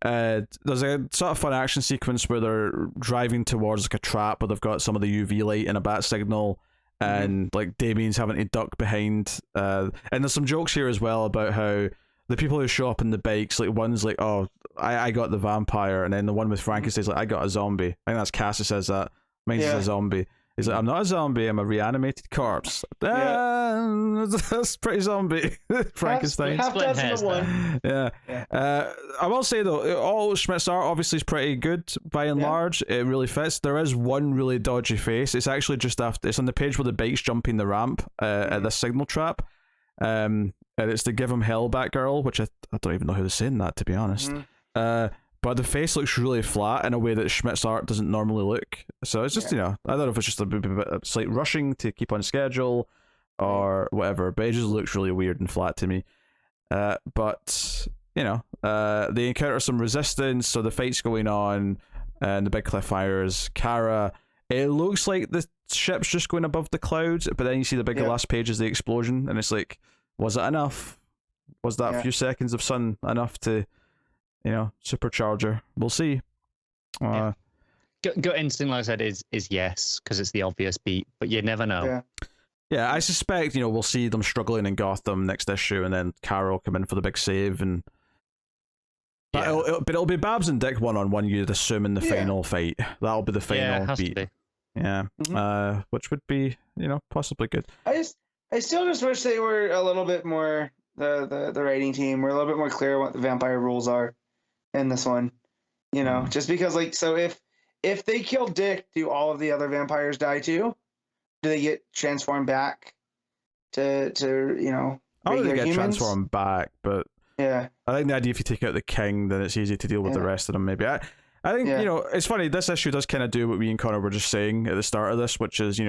There's a sort of fun action sequence where they're driving towards like a trap where they've got some of the UV light and a bat signal, and like Damien's having to duck behind. And there's some jokes here as well about how the people who show up in the bikes, like one's like, oh, I got the vampire, and then the one with Frankenstein's like, I got a zombie. I think that's Cass who says that. Mine's a zombie. He's like, I'm not a zombie, I'm a reanimated corpse. That's pretty zombie. Frankenstein. Half dozen of one. Yeah. I will say though, all Schmidt's art obviously is pretty good by and large. It really fits. There is one really dodgy face. It's actually just after, it's on the page where the bike's jumping the ramp at the signal trap. And it's the Give Him Hell Batgirl, which I don't even know who they're saying that, to be honest. But the face looks really flat in a way that Schmidt's art doesn't normally look. So it's just, I don't know if it's just a bit of slight rushing to keep on schedule or whatever, but it just looks really weird and flat to me. But, they encounter some resistance, so the fight's going on, and the big cliffhangers. Kara, it looks like the ship's just going above the clouds, but then you see the big last page is the explosion, and it's like, was it enough? Was that few seconds of sun enough to... supercharger? We'll see. Gut instinct, like I said, is yes, because it's the obvious beat, but you never know. Yeah, I suspect, we'll see them struggling in Gotham next issue, and then Carol will come in for the big save, and but it'll be Babs and Dick one-on-one, you'd assume, in the final fight. That'll be the final beat. Yeah. Which would be, possibly good. I still just wish they were a little bit more, the writing team were a little bit more clear what the vampire rules are in this one, just because, like, so if they kill Dick, do all of the other vampires die too? Do they get transformed back to I don't think they get humans? transformed back, but I think the idea if you take out the king, then it's easy to deal with the rest of them. Maybe I think it's funny. This issue does kind of do what me and Connor were just saying at the start of this, which is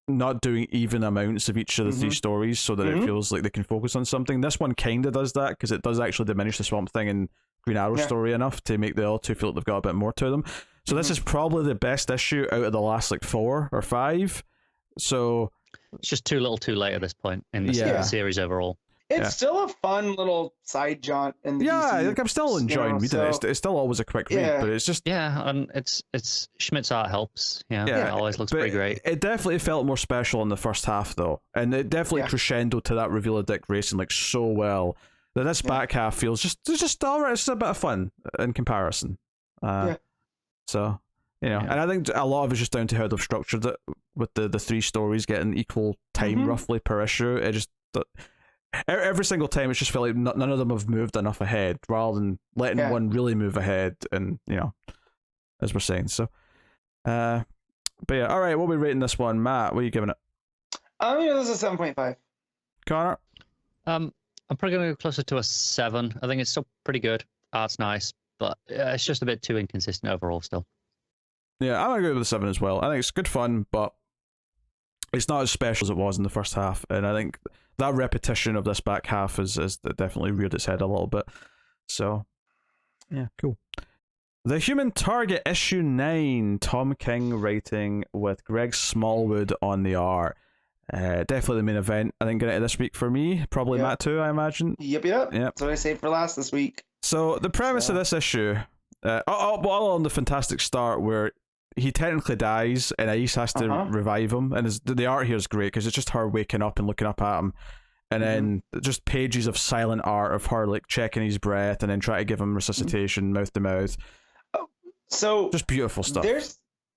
not doing even amounts of each of the three stories so that it feels like they can focus on something. This one kind of does that because it does actually diminish the Swamp Thing and Green Arrow story enough to make the other two feel like they've got a bit more to them. So this is probably the best issue out of the last like 4 or 5. So it's just too little too late at this point in the series overall. It's still a fun little side jaunt in the DC, like I'm still enjoying reading it. It's still always a quick read, but it's just and it's Schmidt's art helps. It always looks pretty great. It definitely felt more special in the first half though, and it definitely crescendoed to that reveal of Dick racing like so well that this back half feels just alright. It's just a bit of fun in comparison. So and I think a lot of it's just down to how they've structured it with the 3 stories getting equal time roughly per issue. It just every single time it's just felt like none of them have moved enough ahead rather than letting one really move ahead, and as we're saying. So but yeah, all right, what are we rating this one? Matt, what are you giving it? This is a 7.5. Connor? I'm probably gonna go closer to a 7. I think it's still pretty good. Art's nice, but it's just a bit too inconsistent overall still. Yeah, I'm gonna go with a 7 as well. I think it's good fun, but it's not as special as it was in the first half, and I think that repetition of this back half is definitely reared its head a little bit. So, yeah, cool. The Human Target issue 9, Tom King writing with Greg Smallwood on the art. Definitely the main event. I think getting it this week for me, probably Matt too, I imagine. Yep. That's what I saved for last this week. So the premise of this issue, all on the fantastic start where he technically dies and Ice has to revive him, and the art here is great because it's just her waking up and looking up at him, and then just pages of silent art of her like checking his breath and then try to give him resuscitation mouth to mouth. So just beautiful stuff.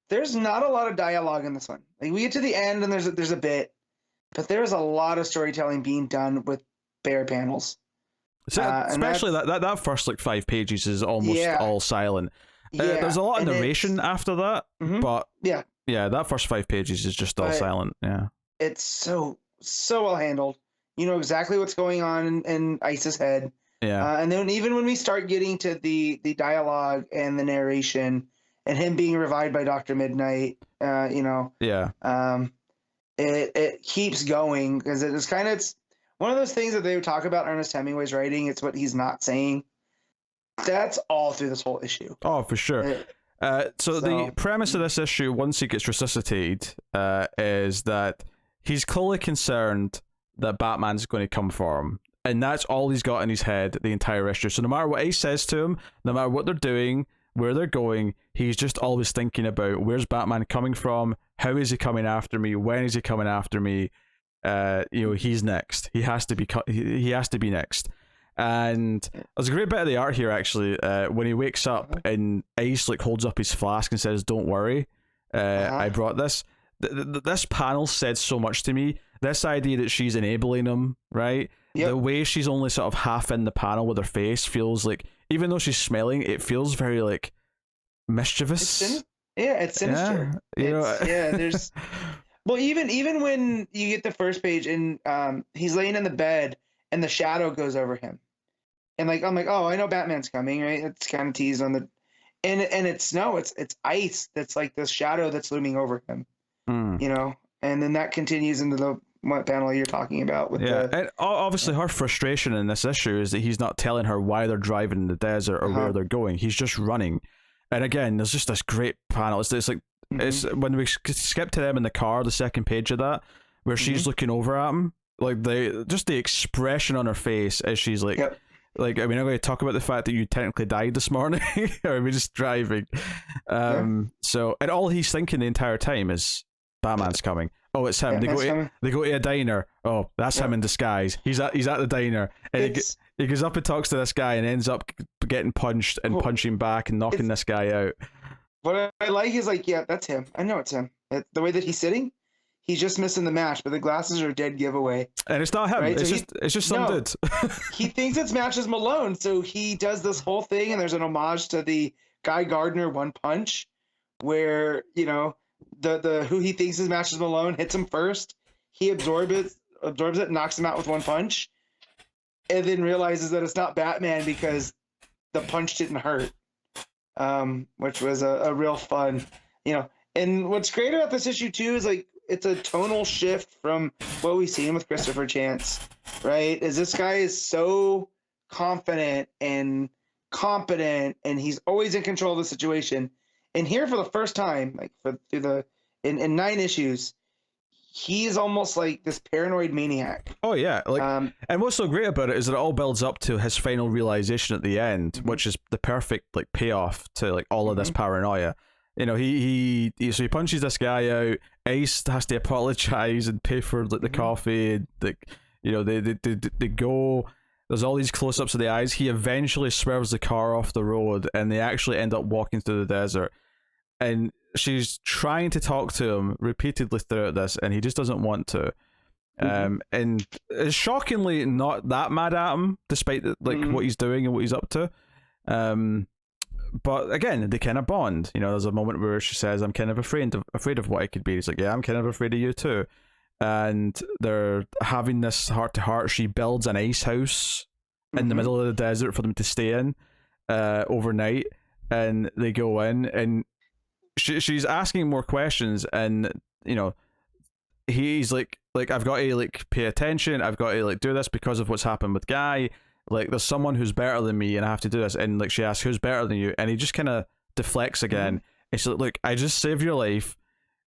There's not a lot of dialogue in this one. Like we get to the end and there's a bit, but there's a lot of storytelling being done with bare panels. So, especially that first like 5 pages is almost all silent. There's a lot of narration after that, but that first 5 pages is just all silent. Yeah, it's so well handled. You know exactly what's going on in Ice's head. Yeah, and then even when we start getting to the dialogue and the narration and him being revived by Dr. Midnight, it keeps going because it's one of those things that they would talk about Ernest Hemingway's writing. It's what he's not saying. That's all through this whole issue. Oh, for sure. So the premise of this issue, once he gets resuscitated, is that he's clearly concerned that Batman's going to come for him. And that's all he's got in his head the entire issue. So no matter what Ace says to him, no matter what they're doing, where they're going, he's just always thinking about where's Batman coming from, how is he coming after me, when is he coming after me. he's next. He has to be he has to be next. And there's a great bit of the art here actually, when he wakes up and Ace like holds up his flask and says, "Don't worry, I brought this." This panel said so much to me. This idea that she's enabling him, right? Yep. The way she's only sort of half in the panel with her face feels like, even though she's smelling, it feels very like mischievous. It's sinister. Yeah, there's well, even when you get the first page and he's laying in the bed and the shadow goes over him, and I'm like, oh, I know Batman's coming, right? It's kind of teased on the, and it's ice that's like this shadow that's looming over him, and then that continues into the what panel you're talking about with and obviously her frustration in this issue is that he's not telling her why they're driving in the desert or where they're going. He's just running. And again, there's just this great panel. It's like it's when we skip to them in the car, the second page of that, where she's looking over at him, like the expression on her face as she's like, like, I mean, I'm going to talk about the fact that you technically died this morning, or are we just driving? So, and all he's thinking the entire time is Batman's coming. Oh, it's him. They go to a diner. Oh, that's him in disguise. He's at the diner, and he goes up and talks to this guy and ends up getting punched and punching back and knocking this guy out. What I like is like, yeah, that's him. I know it's him. The way that he's sitting, he's just missing the match, but the glasses are a dead giveaway. And it's not him. Right? It's just some dude. He thinks it's Matches Malone, so he does this whole thing, and there's an homage to the Guy Gardner One Punch, where the who he thinks is Matches Malone hits him first. He absorbs it, knocks him out with one punch, and then realizes that it's not Batman because the punch didn't hurt, which was a real fun, And what's great about this issue too is like it's a tonal shift from what we've seen with Christopher Chance, right? Is this guy is so confident and competent, and he's always in control of the situation. And here, for the first time, like in 9 issues, he's almost like this paranoid maniac. Oh yeah, and what's so great about it is that it all builds up to his final realization at the end, which is the perfect like payoff to like all of this paranoia. He punches this guy out. Ace has to apologize and pay for like the coffee. And, they go. There's all these close-ups of the eyes. He eventually swerves the car off the road, and they actually end up walking through the desert. And she's trying to talk to him repeatedly throughout this, and he just doesn't want to. And is shockingly not that mad at him, despite what he's doing and what he's up to. But again, they kind of bond. There's a moment where she says, "I'm kind of afraid of what I could be." He's like, "Yeah, I'm kind of afraid of you too." And they're having this heart to heart. She builds an ice house in the middle of the desert for them to stay in overnight, and they go in, and she's asking more questions, and he's like I've got to like pay attention. I've got to like do this because of what's happened with Guy. Like there's someone who's better than me, and I have to do this. And like she asks, "Who's better than you?" And he just kind of deflects again. It's like, "Look, I just saved your life.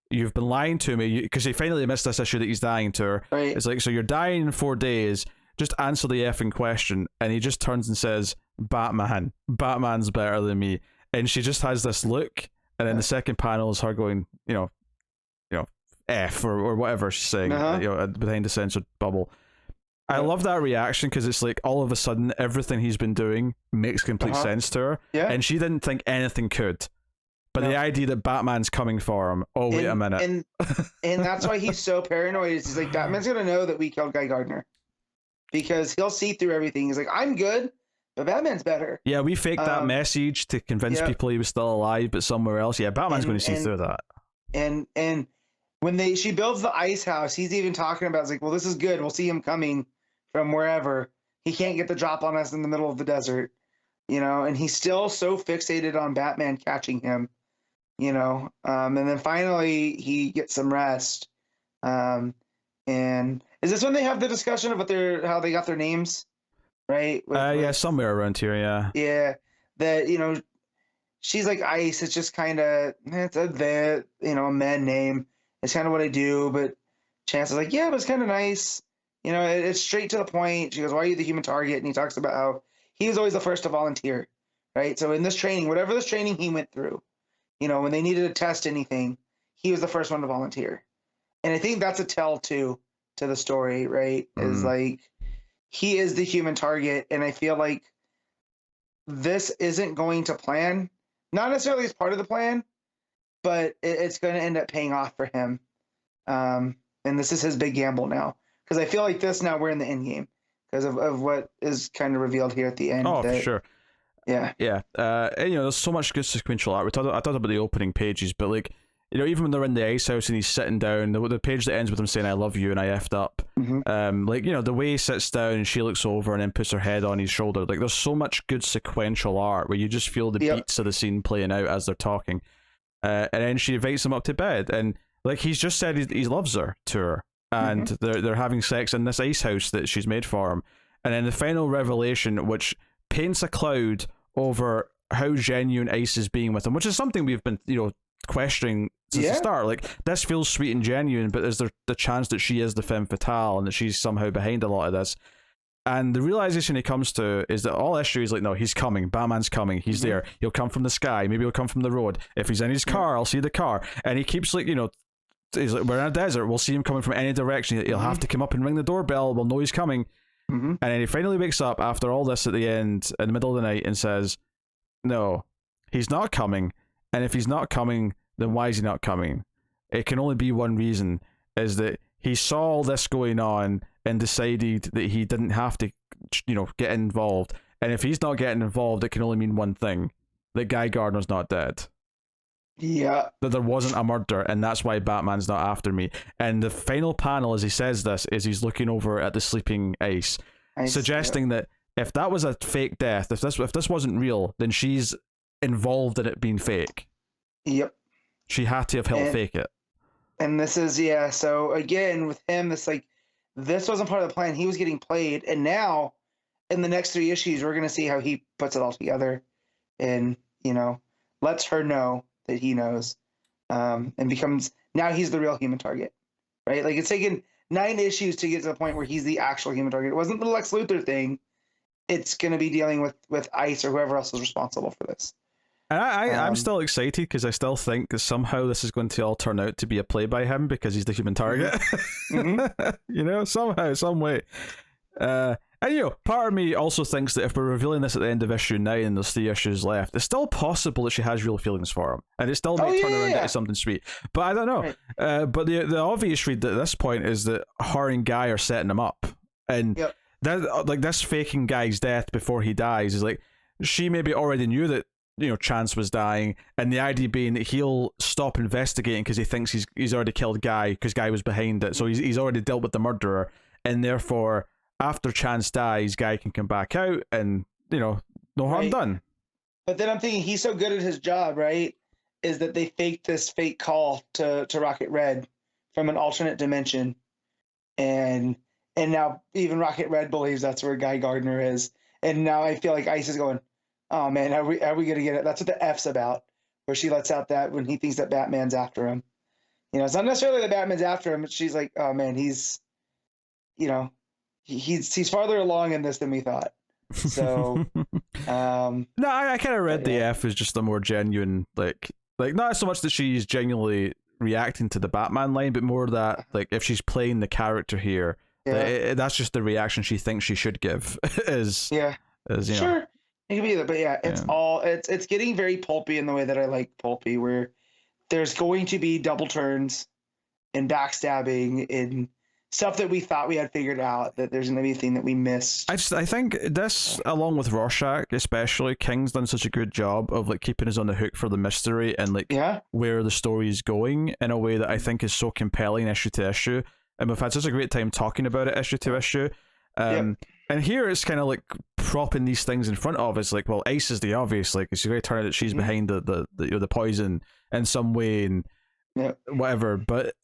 You've been lying to me," because he finally admits this issue that he's dying to her. Right. It's like, "So you're dying in 4 days. Just answer the effing question." And he just turns and says, Batman's better than me." And she just has this look, and then the second panel is her going, F or whatever she's saying, behind the censored bubble. I love that reaction because it's like all of a sudden everything he's been doing makes complete sense to her, and she didn't think anything could. But the idea that Batman's coming for him, wait a minute. And that's why he's so paranoid. He's like, Batman's going to know that we killed Guy Gardner. Because he'll see through everything. He's like, I'm good, but Batman's better. Yeah, we faked that message to convince people he was still alive, but somewhere else. Yeah, Batman's going to see through that. And when she builds the ice house, he's even talking about, it's like, well, this is good. We'll see him coming from wherever. He can't get the drop on us in the middle of the desert. And he's still so fixated on Batman catching him. And then finally he gets some rest. And is this when they have the discussion about how they got their names, right? Somewhere around here, yeah. Yeah, that she's like Ice. It's just kind of it's a man name. It's kind of what I do. But Chance is like, yeah, but it's kind of nice. It's straight to the point. She goes, "Why are you the human target?" And he talks about how he was always the first to volunteer, right? So in this training, whatever this training he went through, when they needed to test anything, he was the first one to volunteer. And I think that's a tell too to the story, right? Is like he is the human target, and I feel like this isn't going to plan, not necessarily as part of the plan, but it's going to end up paying off for him. And this is his big gamble now, because I feel like this now we're in the end game because of what is kind of revealed here at the end. Oh, for sure. Yeah. And, there's so much good sequential art. I talked about the opening pages, but like, even when they're in the ice house and he's sitting down, the page that ends with him saying "I love you" and "I effed up," the way he sits down and she looks over and then puts her head on his shoulder, like there's so much good sequential art where you just feel the beats of the scene playing out as they're talking, and then she invites him up to bed, and like he's just said he loves her to her, and they're having sex in this ice house that she's made for him, and then the final revelation, which paints a cloud over how genuine Ice is being with him, which is something we've been questioning since the start. Like, this feels sweet and genuine, but is there the chance that she is the femme fatale and that she's somehow behind a lot of this? And the realization he comes to is that all issue is like, no, he's coming, Batman's coming, he's there, he'll come from the sky, maybe he'll come from the road, if he's in his car I'll see the car, and he keeps like, he's like, we're in a desert, we'll see him coming from any direction, he'll have to come up and ring the doorbell, we'll know he's coming. And then he finally wakes up after all this at the end, in the middle of the night, and says, no, he's not coming, and if he's not coming, then why is he not coming? It can only be one reason, is that he saw all this going on and decided that he didn't have to, get involved. And if he's not getting involved, it can only mean one thing, that Guy Gardner's not dead. Yeah. That there wasn't a murder, and that's why Batman's not after me. And the final panel, as he says this, is he's looking over at the sleeping Ice, suggesting that if that was a fake death, if this wasn't real, then she's involved in it being fake. Yep. She had to have helped fake it. And this is, so again, with him, this wasn't part of the plan. He was getting played, and now, in the next 3 issues, we're going to see how he puts it all together and, lets her know that he knows, and becomes, now he's the real human target, right? Like, it's taken 9 issues to get to the point where he's the actual human target. It wasn't the Lex Luthor thing. It's going to be dealing with Ice or whoever else is responsible for this. And I'm still excited because I still think that somehow this is going to all turn out to be a play by him because he's the human target. Somehow, some way. And part of me also thinks that if we're revealing this at the end of issue 9 and there's 3 issues left, it's still possible that she has real feelings for him, and it still might turn around into something sweet. But I don't know. Right. But the obvious read at this point is that her and Guy are setting him up, and that, like, this faking Guy's death before he dies is like, she maybe already knew that Chance was dying, and the idea being that he'll stop investigating because he thinks he's already killed Guy because Guy was behind it, so he's already dealt with the murderer, and therefore after Chance dies, Guy can come back out and no harm done. But then I'm thinking he's so good at his job, right? Is that they faked this fake call to Rocket Red from an alternate dimension, and now even Rocket Red believes that's where Guy Gardner is, and now I feel like Ice is going, oh man, are we gonna get it? That's what the F's about, where she lets out that when he thinks that Batman's after him. It's not necessarily that Batman's after him, but she's like, oh man, he's farther along in this than we thought. So no, I kind of read the F as just a more genuine, like not so much that she's genuinely reacting to the Batman line, but more that, like, if she's playing the character here, that's just the reaction she thinks she should give. Sure. It could be that, but it's getting very pulpy in the way that I like pulpy, where there's going to be double turns and backstabbing and stuff that we thought we had figured out, that there's going to be a thing that we missed. I think this, along with Rorschach especially, King's done such a good job of, like, keeping us on the hook for the mystery and, like, where the story is going in a way that I think is so compelling issue to issue, and we've had such a great time talking about it issue to issue. And here it's kind of like propping these things in front of us, like, well, Ice is the obvious, like, it's going to turn out that she's behind the poison in some way and whatever. But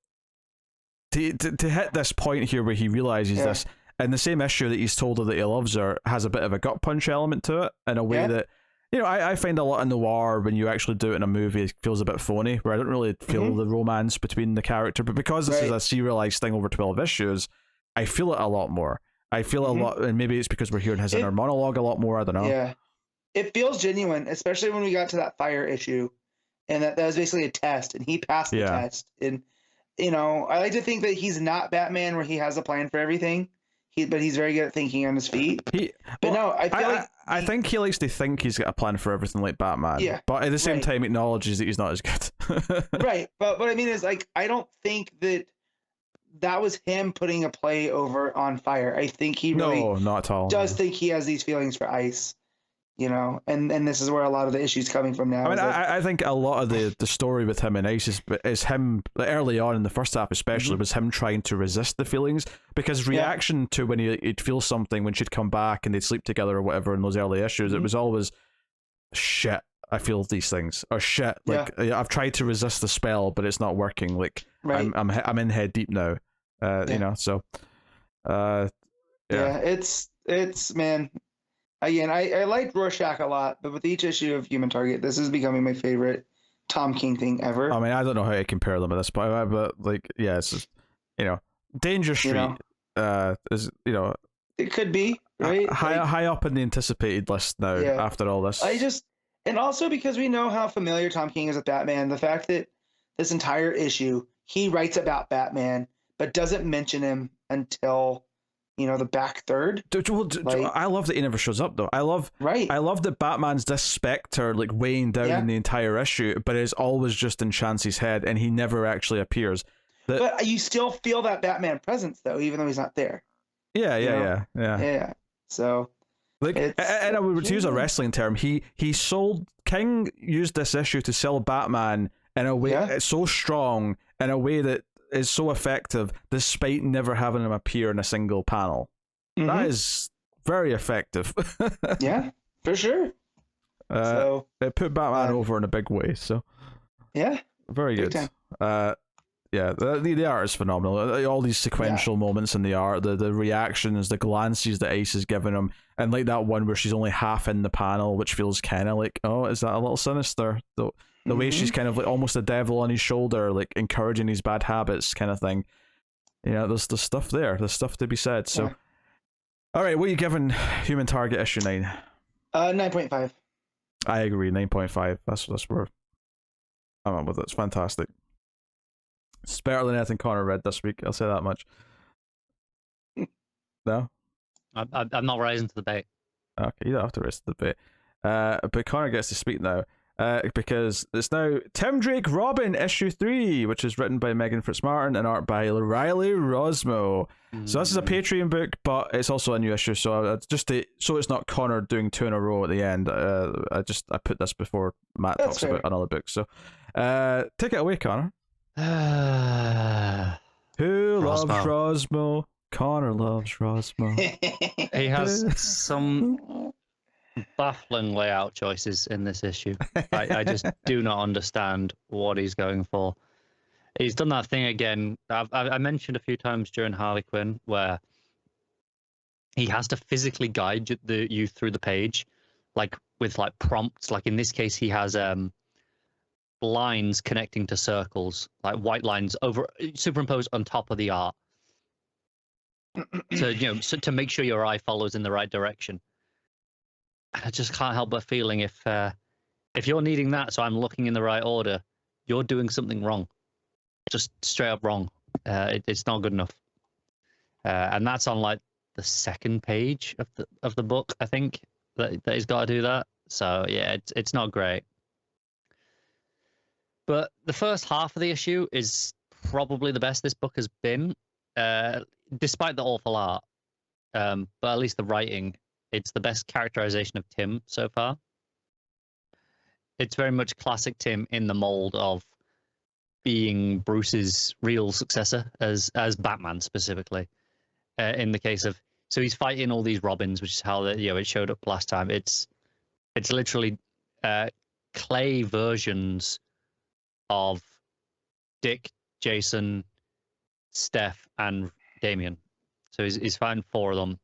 to hit this point here where he realizes this, and the same issue that he's told her that he loves her has a bit of a gut punch element to it in a way that I find a lot in noir when you actually do it in a movie, it feels a bit phony, where I don't really feel the romance between the character, but because this is a serialized thing over 12 issues, I feel it a lot more. I feel a lot, and maybe it's because we're hearing his inner monologue a lot more. I don't know. Yeah, it feels genuine, especially when we got to that fire issue, and that was basically a test, and he passed the test, and I like to think that he's not Batman where he has a plan for everything. But he's very good at thinking on his feet. I think he likes to think he's got a plan for everything like Batman. Yeah, but at the same time acknowledges that he's not as good. Right. But what I mean is, like, I don't think that was him putting a play over on fire. I think he really not at all. Does think he has these feelings for Ice. And this is where a lot of the issues coming from now. I mean, I think a lot of the story with him and Ice is him, like, early on in the first half especially, was him trying to resist the feelings, because reaction to when he'd feel something when she'd come back and they'd sleep together or whatever in those early issues, it was always, shit, I feel these things, or shit, like, I've tried to resist the spell but it's not working, like, I'm in head deep now, so it's man. Again, I like Rorschach a lot, but with each issue of Human Target, this is becoming my favorite Tom King thing ever. I mean, I don't know how to compare them at this point, but like, yeah, it's just, Danger Street, is, it could be, right? High up in the anticipated list now after all this. And also because we know how familiar Tom King is with Batman, the fact that this entire issue, he writes about Batman, but doesn't mention him until the back third. I love that he never shows up though. I love that Batman's this specter, like, weighing down in the entire issue, but it's always just in Chancy's head and he never actually appears. But you still feel that Batman presence though, even though he's not there. Yeah. So, like, and I would use a wrestling term. King used this issue to sell Batman in a way it's so strong, in a way that is so effective, despite never having him appear in a single panel. That is very effective. Yeah, for sure. It put Batman over in a big way. So very good. The art is phenomenal. All these sequential moments in the art, the reactions, the glances that Ace is giving him, and like that one where she's only half in the panel, which feels kind of like, oh, is that a little sinister? The way she's kind of like almost a devil on his shoulder, like encouraging his bad habits, kind of thing. There's stuff there. There's stuff to be said. So, all right, what are you giving Human Target issue 9? 9.5. I agree, 9.5. That's where I'm at with it. It's fantastic. It's better than anything Connor read this week. I'll say that much. No, I'm not rising to the bait. Okay, you don't have to raise to the bait. But Connor gets to speak now. Because it's now Tim Drake Robin issue 3, which is written by Meghan Fitzmartin and art by Riley Rossmo. So this is a Patreon book, but it's also a new issue. So so it's not Connor doing 2 in a row at the end. I put this before Matt talks about another book. So take it away, Connor. Who loves Rossmo? Connor loves Rossmo. He has some baffling layout choices in this issue. I just do not understand what he's going for. He's done that thing again. I mentioned a few times during Harley Quinn where he has to physically guide you through the page, like with like prompts. Like in this case, he has lines connecting to circles, like white lines superimposed on top of the art. So to make sure your eye follows in the right direction. I just can't help but feeling if you're needing that, so I'm looking in the right order, you're doing something wrong, just straight up wrong. It's not good enough, and that's on like the second page of the book, I think, that he's got to do that. So yeah, it's not great. But the first half of the issue is probably the best this book has been, despite the awful art. But at least the writing. It's the best characterization of Tim so far. It's very much classic Tim in the mold of being Bruce's real successor as Batman specifically. In the case of, so he's fighting all these Robins, which is how it showed up last time. It's literally clay versions of Dick, Jason, Steph, and Damian. So he's fighting 4 of them.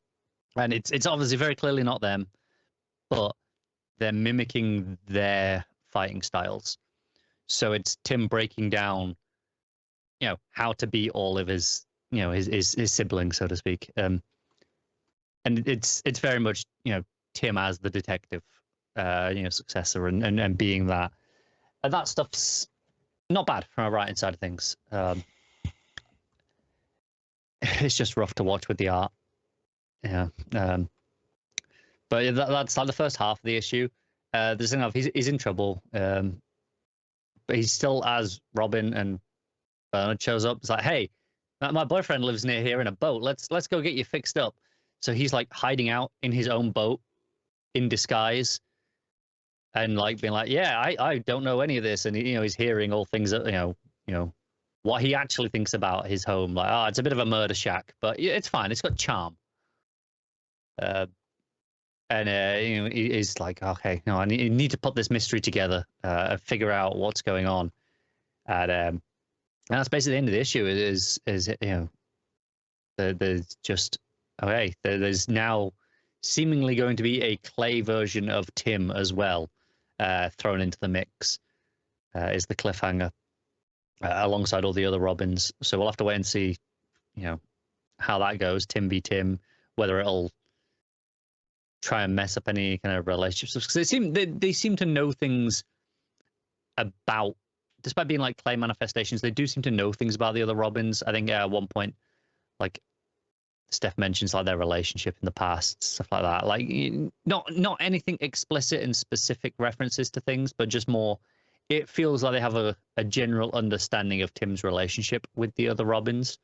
And it's obviously very clearly not them, but they're mimicking their fighting styles. So it's Tim breaking down, how to beat all of his siblings, so to speak. And it's very much, Tim as the detective, successor and being that. And that stuff's not bad from a writing side of things. it's just rough to watch with the art. Yeah. But that's like the first half of the issue. There's enough. He's in trouble. But he's still as Robin, and Bernard shows up. It's like, hey, my boyfriend lives near here in a boat. Let's go get you fixed up. So he's like hiding out in his own boat in disguise, and like being like, yeah, I don't know any of this, and he's hearing all things that you know what he actually thinks about his home. Like, oh, it's a bit of a murder shack, but it's fine. It's got charm. And he's like, okay, no, I need to put this mystery together, and figure out what's going on. And that's basically the end of the issue. Is there's just okay. There's now seemingly going to be a clay version of Tim as well, thrown into the mix. Is the cliffhanger alongside all the other Robins? So we'll have to wait and see, how that goes. Tim v Tim, whether it'll try and mess up any kind of relationships, because they seem to know things about, despite being like clay manifestations, they do seem to know things about the other Robins. I think at one point, like Steph mentions like their relationship in the past, stuff like that. Like not anything explicit and specific references to things, but just more. It feels like they have a general understanding of Tim's relationship with the other Robins.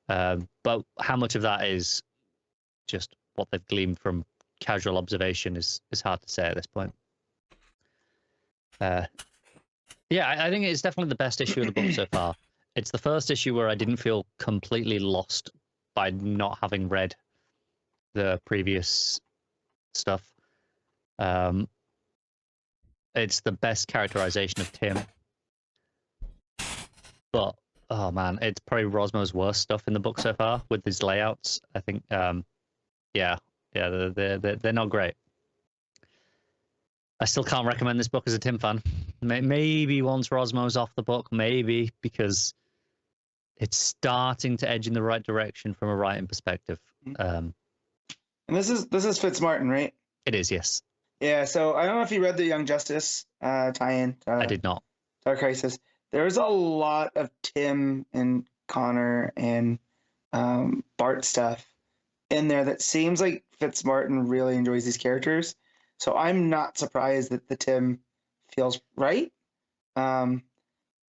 But how much of that is just what they've gleaned from casual observation is hard to say at this point. Yeah, I think it's definitely the best issue of the book so far. It's the first issue where I didn't feel completely lost by not having read the previous stuff. It's the best characterization of Tim. But, oh man, it's probably Rossmo's worst stuff in the book so far with his layouts. I think, they're not great. I still can't recommend this book as a Tim fan. Maybe once Rossmo's off the book, maybe, because it's starting to edge in the right direction from a writing perspective. And this is Fitzmartin, right? It is, yes. Yeah. So I don't know if you read the Young Justice tie-in. I did not. Dark Crisis. There's a lot of Tim and Connor and Bart stuff in there that seems like Fitzmartin really enjoys these characters. So I'm not surprised that the Tim feels right. I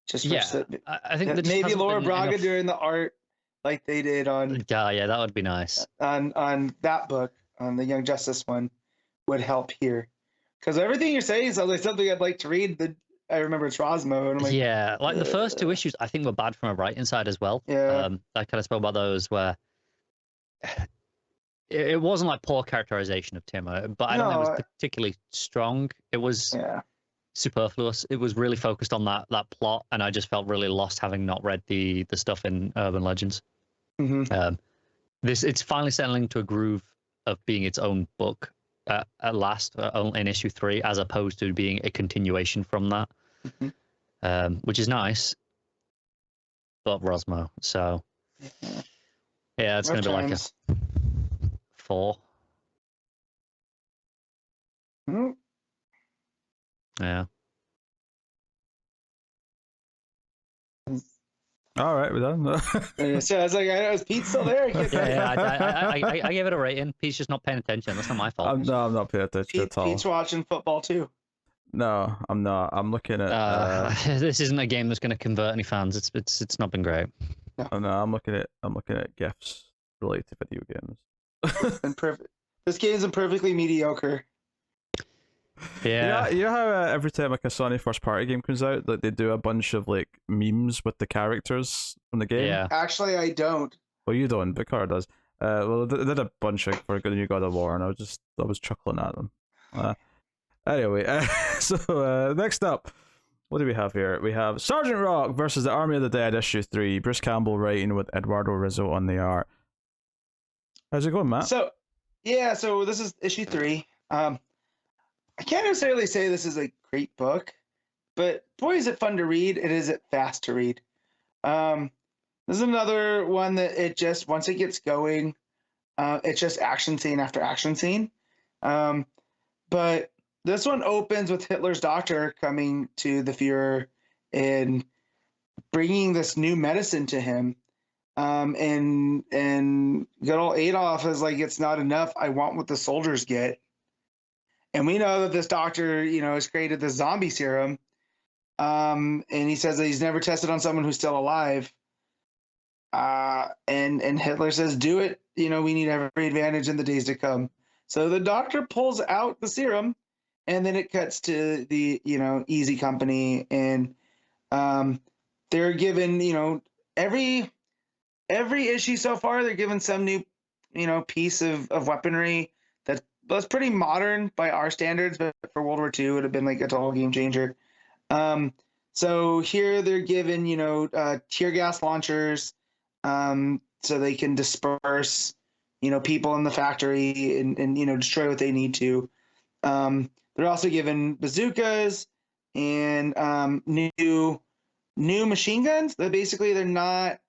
think that maybe Laura Braga doing the art like they did on. Yeah, that would be nice. On that book, on the Young Justice one, would help here, because everything you're saying sounds like something I'd like to read. I remember it's Rossmo, and I'm like, yeah, like the first two issues I think were bad from a writing side as well. Yeah, I kind of spoke about those where it wasn't like poor characterization of Tim, but I don't think it was particularly strong. It was superfluous. It was really focused on that plot, and I just felt really lost having not read the stuff in Urban Legends. Mm-hmm. It's finally settling to a groove of being its own book at last, in issue 3, as opposed to being a continuation from that, which is nice. But Rossmo, so yeah, it's going to be like a 4. Mm-hmm. Yeah. All right, we're done. So I was like, is Pete still there? I gave it a rating. Pete's just not paying attention. That's not my fault. I'm not paying attention at all. Pete's watching football too. No, I'm not. I'm looking at. This isn't a game that's going to convert any fans. It's not been great. No, I'm looking at gifs related to video games. And perfect. This game's perfectly mediocre. Yeah. You know how every time like a Sony first party game comes out, that they do a bunch of like memes with the characters from the game. Yeah. Actually, I don't. Well, you don't, but Carter does. Well, they did a bunch for the new God of War, and I was chuckling at them. Anyway, so next up, what do we have here? We have Sergeant Rock versus the Army of the Dead, issue 3. Bruce Campbell writing with Eduardo Risso on the art. How's it going, Matt? So this is issue 3. I can't necessarily say this is a great book, but boy, is it fun to read. Is it fast to read. This is another one that it just, once it gets going, it's just action scene after action scene. But this one opens with Hitler's doctor coming to the Fuhrer and bringing this new medicine to him And good old Adolf is like, it's not enough. I want what the soldiers get. And we know that this doctor, has created the zombie serum. And he says that he's never tested on someone who's still alive. And Hitler says, do it. We need every advantage in the days to come. So the doctor pulls out the serum, and then it cuts to the, Easy Company. And they're given, every issue so far, they're given some new, piece of weaponry that's pretty modern by our standards, but for World War II, it would have been like a total game changer. So here they're given, tear gas launchers, so they can disperse, people in the factory and destroy what they need to. They're also given bazookas and new machine guns. That basically they're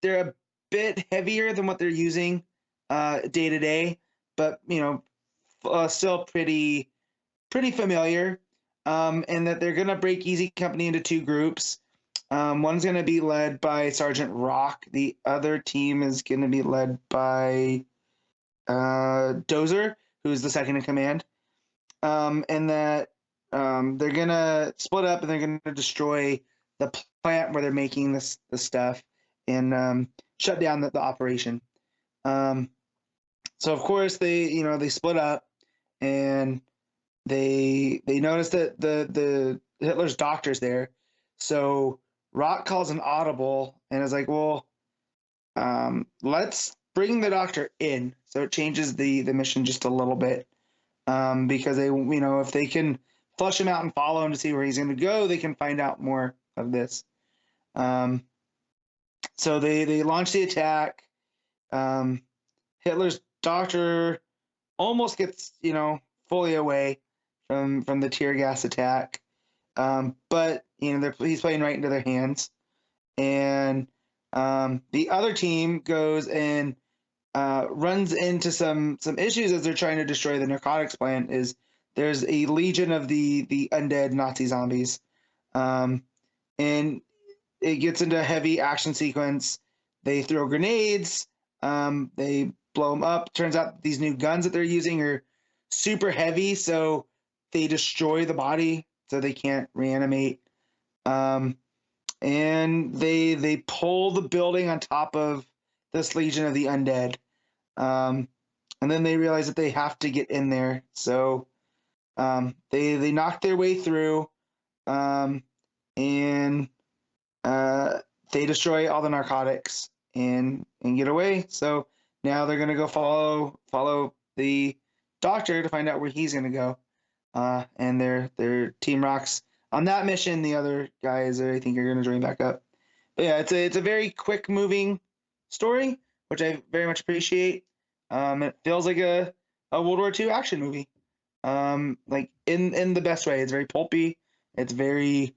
a bit heavier than what they're using day to day, but still pretty familiar. And that they're gonna break Easy Company into two groups. One's gonna be led by Sergeant Rock. The other team is gonna be led by Dozer, who's the second in command. And that they're gonna split up and they're gonna destroy the plant where they're making the stuff and shut down the operation. So of course they split up, and they notice that the Hitler's doctor's there. So Rock calls an audible and is like, well, let's bring the doctor in. So it changes the mission just a little bit, because they, if they can flush him out and follow him to see where he's going to go, they can find out more of this. So they launch the attack. Hitler's doctor almost gets, fully away from the tear gas attack. But he's playing right into their hands. And the other team goes and runs into some issues as they're trying to destroy the narcotics plant. There's a legion of the undead Nazi zombies. And it gets into a heavy action sequence. They throw grenades. They blow them up. Turns out these new guns that they're using are super heavy, so they destroy the body, so they can't reanimate. And they pull the building on top of this legion of the undead. And then they realize that they have to get in there. So they knock their way through, and they destroy all the narcotics and get away. So now they're gonna go follow the doctor to find out where he's gonna go. And their team rocks on that mission. The other guys, I think, are gonna join back up. But yeah, it's a very quick moving story, which I very much appreciate. It feels like a World War II action movie, like in the best way. It's very pulpy. It's very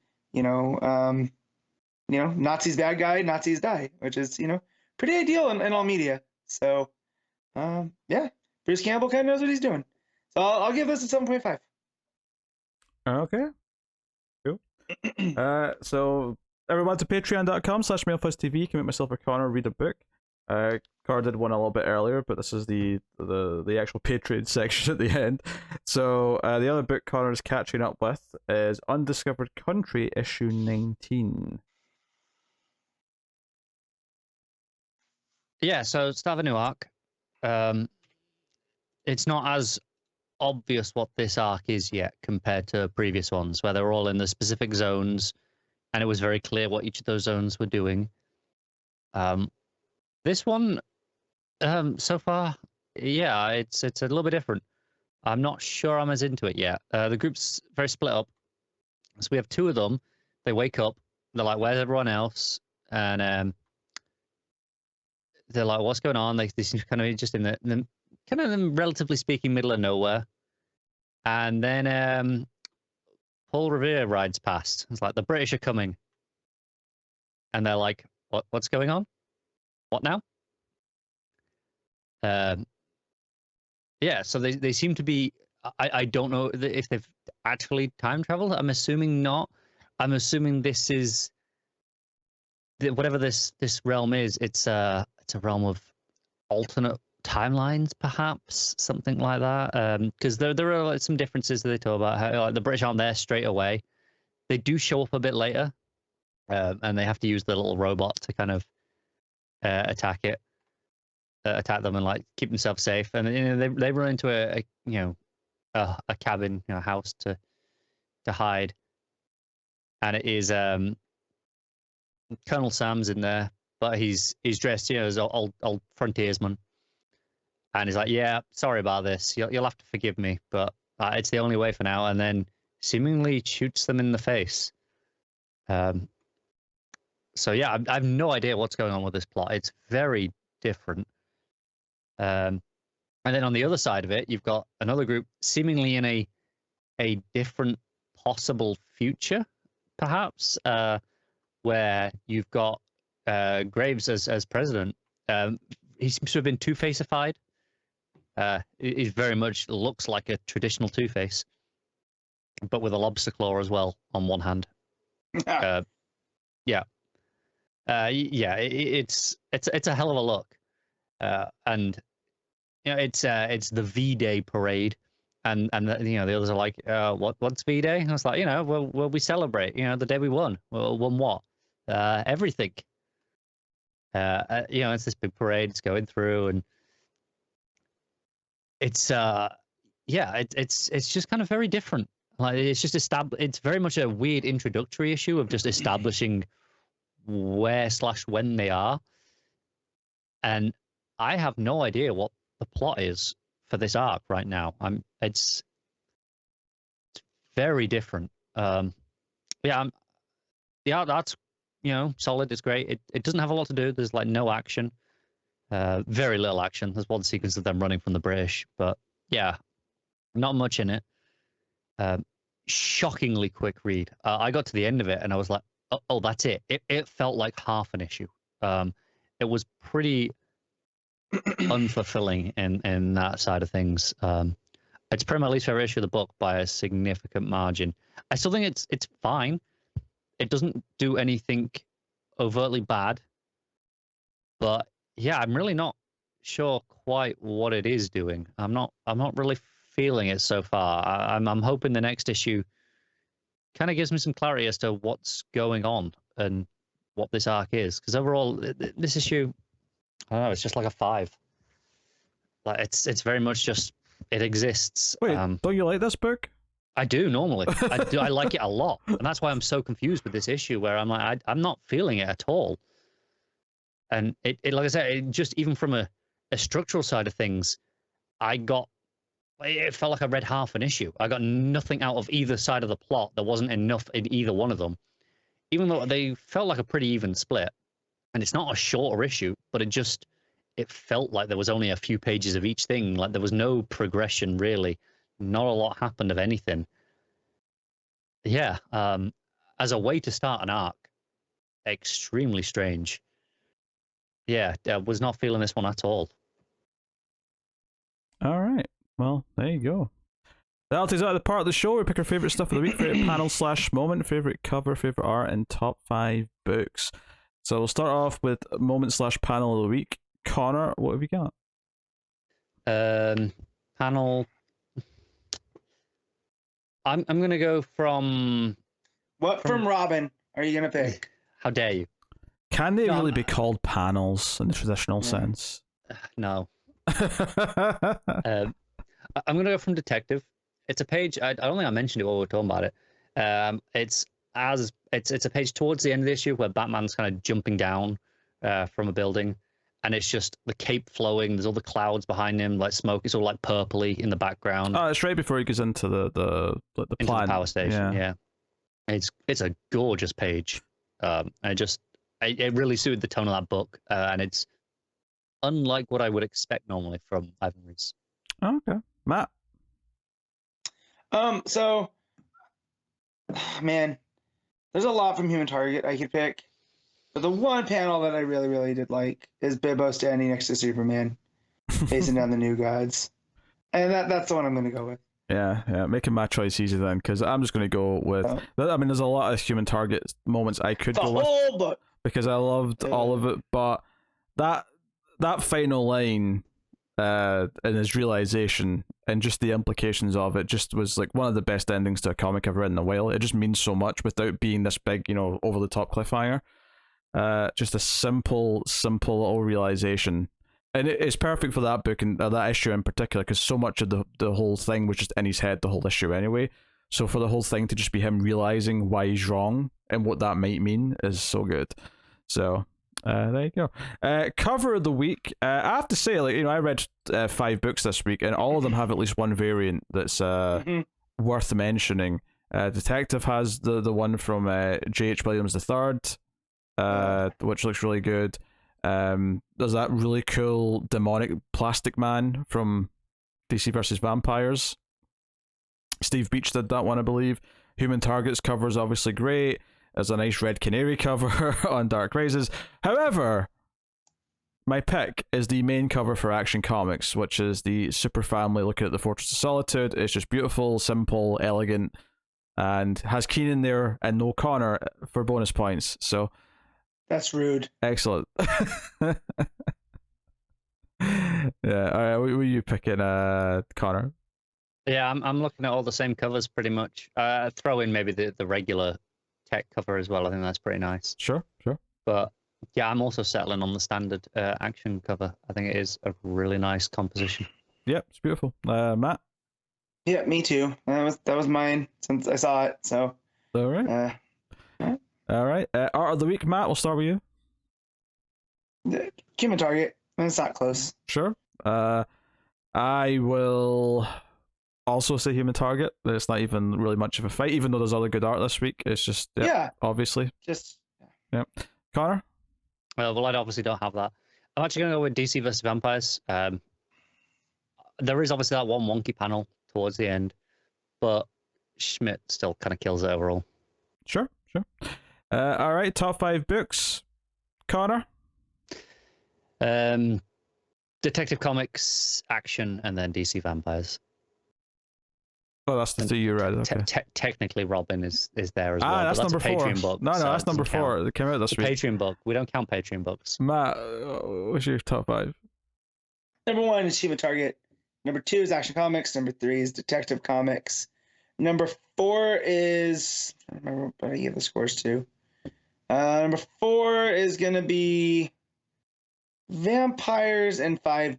Nazis bad guy, Nazis die, which is pretty ideal in all media. So yeah, Bruce Campbell kind of knows what he's doing. So I'll give this a 7.5. Okay, cool. So everyone to patreon.com/MailFuzzTV. You can make myself or Connor read a book. Connor did one a little bit earlier, but this is the actual Patreon section at the end. So the other book Connor is catching up with is Undiscovered Country, issue 19. Yeah, so start a new arc. It's not as obvious what this arc is yet compared to previous ones, where they're all in the specific zones, and it was very clear what each of those zones were doing. This one, so far, yeah, it's a little bit different. I'm not sure I'm as into it yet. The group's very split up. So we have two of them. They wake up. They're like, "Where's everyone else?" And they're like, "What's going on?" They seem kind of just in the kind of, relatively speaking, middle of nowhere. And then Paul Revere rides past. It's like, the British are coming. And they're like, what's going on? What now? Yeah, so they seem to be, I don't know if they've actually time traveled. I'm assuming not. I'm assuming this is whatever this realm is, it's a realm of alternate timelines, perhaps something like that. Because there are like some differences that they talk about. How like the British aren't there straight away. They do show up a bit later, and they have to use the little robot to kind of attack them and like keep themselves safe. And you know, they run into a cabin, house to hide, and it is Colonel Sam's in there, but he's dressed as an old frontiersman, and he's like, yeah, sorry about this, you'll have to forgive me, but it's the only way for now. And then seemingly shoots them in the face. So yeah, I have no idea what's going on with this plot. It's very different. And then on the other side of it, you've got another group seemingly in a different possible future, perhaps, where you've got Graves as president. He seems to have been Two-Faceified. He very much looks like a traditional Two-Face, but with a lobster claw as well on one hand. Yeah. It's a hell of a look, and it's the V-Day parade, and the others are like, what's V-Day? And I was like, well we celebrate, the day we won. Well, won what? Everything. It's this big parade. It's going through, and it's it's just kind of very different. Like it's just it's very much a weird introductory issue of just establishing where/when they are, and I have no idea what the plot is for this arc right now. It's very different. The art's solid. It's great. It doesn't have a lot to do. There's like no action, very little action. There's one sequence of them running from the British, but yeah, not much in it. Shockingly quick read. I got to the end of it and I was like, oh, that's it. It felt like half an issue. It was pretty unfulfilling in that side of things. It's probably my least favorite issue of the book by a significant margin. I still think it's fine. It doesn't do anything overtly bad, but yeah, I'm really not sure quite what it is doing. I'm not really feeling it so far. I'm hoping the next issue kind of gives me some clarity as to what's going on and what this arc is. Because overall, this issue, I don't know, it's just like a 5. Like it's very much just it exists. Wait, don't you like this book? I do normally. I like it a lot, and that's why I'm so confused with this issue, where I'm like, I'm not feeling it at all. And it like I said, it just even from a structural side of things, it felt like I read half an issue. I got nothing out of either side of the plot. There wasn't enough in either one of them, even though they felt like a pretty even split. And it's not a shorter issue, but it felt like there was only a few pages of each thing. Like there was no progression really. Not a lot happened of anything. Yeah, as a way to start an arc, extremely strange. Yeah, I was not feeling this one at all. All right. Well, there you go. That'll take us out of the part of the show. We pick our favorite stuff of the week, favorite panel/moment, favorite cover, favorite art, and top 5 books. So we'll start off with moment/panel of the week. Connor, what have you got? Panel. I'm gonna go from. From Robin are you gonna pick? How dare you? Can they really be called panels in the traditional sense? No. I'm gonna go from Detective. It's a page. I don't think I mentioned it while we were talking about it. It's a page towards the end of the issue where Batman's kind of jumping down from a building, and it's just the cape flowing. There's all the clouds behind him, like smoke. It's all like purpley in the background. Oh, it's right before he goes into the plant. Power station. Yeah. It's a gorgeous page. It really suited the tone of that book, and it's unlike what I would expect normally from Ivan Reis. Okay, Matt. So, man, there's a lot from Human Target I could pick, but the one panel that I really, really did like is Bibbo standing next to Superman, facing down the New Gods, and that's the one I'm going to go with. Yeah, making my choice easy then, because I'm just going to go with. I mean, there's a lot of Human Target moments I could go with. The whole book. because I loved all of it, but that final line and his realization and just the implications of it just was like one of the best endings to a comic I've read in a while. It just means so much without being this big, over the top cliffhanger. Just a simple little realization, and it's perfect for that book and that issue in particular, because so much of the whole thing was just in his head the whole issue anyway. So for the whole thing to just be him realizing why he's wrong and what that might mean is so good. So there you go. Cover of the week. I have to say, I read 5 books this week, and all of them have at least one variant that's worth mentioning. Detective has the one from J.H. Williams III, which looks really good. There's that really cool demonic plastic man from DC vs. Vampires. Steve Beach did that one, I believe. Human Target's cover is obviously great. There's a nice Red Canary cover on Dark Rises. However, my pick is the main cover for Action Comics, which is the Super Family looking at the Fortress of Solitude. It's just beautiful, simple, elegant, and has Keenan there and no Connor for bonus points. So that's rude. Excellent. Yeah. All right. What were you picking, Connor? Yeah, I'm looking at all the same covers pretty much. Throw in maybe the regular tech cover as well. I think that's pretty nice. Sure. But yeah, I'm also settling on the standard action cover. I think it is a really nice composition. Yep, it's beautiful. Matt? Yeah, me too. That was mine since I saw it. So. All right. All right. Art of the week, Matt. We'll start with you. Human Target. It's not close. Sure. I will also say Human Target. It's not even really much of a fight, even though there's other good art this week. It's just obviously. Yeah. Connor? Well, I obviously don't have that. I'm actually going to go with DC vs. Vampires. There is obviously that one wonky panel towards the end, but Schmidt still kind of kills it overall. Sure. All right, top 5 books. Connor? Detective Comics, Action, and then DC Vampires. Oh, that's the 2 you read. Okay. Technically, Robin is there as well. That's number 4. Patreon book. No, that's number 4. It came out this week. Patreon book. We don't count Patreon books. Matt, what's your top 5? Number 1 is Human Target. Number 2 is Action Comics. Number 3 is Detective Comics. Number 4 is... I don't remember what I gave the scores to. Number 4 is going to be Vampires, and 5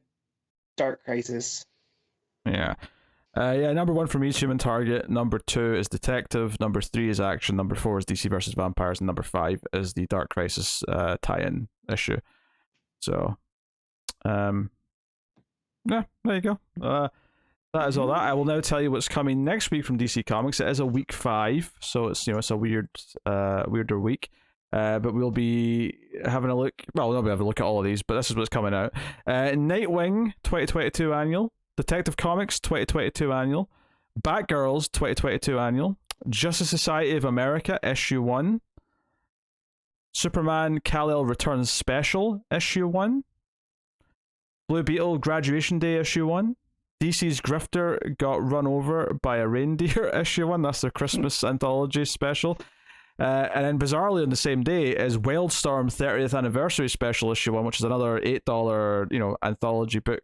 Dark Crisis. Yeah. Number 1 for me is Human Target. Number 2 is Detective. Number 3 is Action. Number 4 is DC vs. Vampires. And number 5 is the Dark Crisis tie-in issue. So, yeah, there you go. That is all that. I will now tell you what's coming next week from DC Comics. It is a week 5, so it's it's a weirder week. But we'll be having a look. Well, we'll be having a look at all of these, but this is what's coming out. Nightwing 2022 annual, Detective Comics 2022 annual, Batgirls 2022 annual, Justice Society of America issue 1, Superman Kal-El Returns Special issue 1, Blue Beetle Graduation Day issue 1, DC's Grifter Got Run Over by a Reindeer issue 1. That's their Christmas anthology special. And then bizarrely on the same day is Wildstorm 30th Anniversary Special issue 1, which is another $8 anthology book.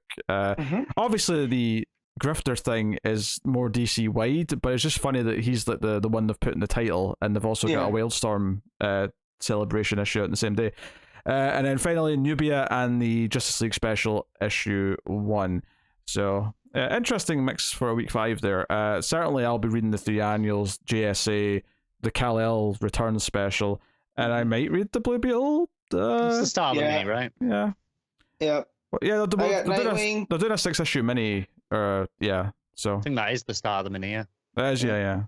Obviously the Grifter thing is more DC wide, but it's just funny that he's like the one they've put in the title, and they've also got a Wildstorm celebration issue on the same day. And then finally Nubia and the Justice League Special issue 1. So interesting mix for a week 5 there. Certainly I'll be reading the 3 annuals, JSA, the Kal-El Return Special, and I might read the Blue Beetle. It's the start of the mini, right? Yeah. Yeah. Well, yeah, they're doing a 6-issue mini. Yeah. So I think that is the start of the mini. Yeah. That is, yeah.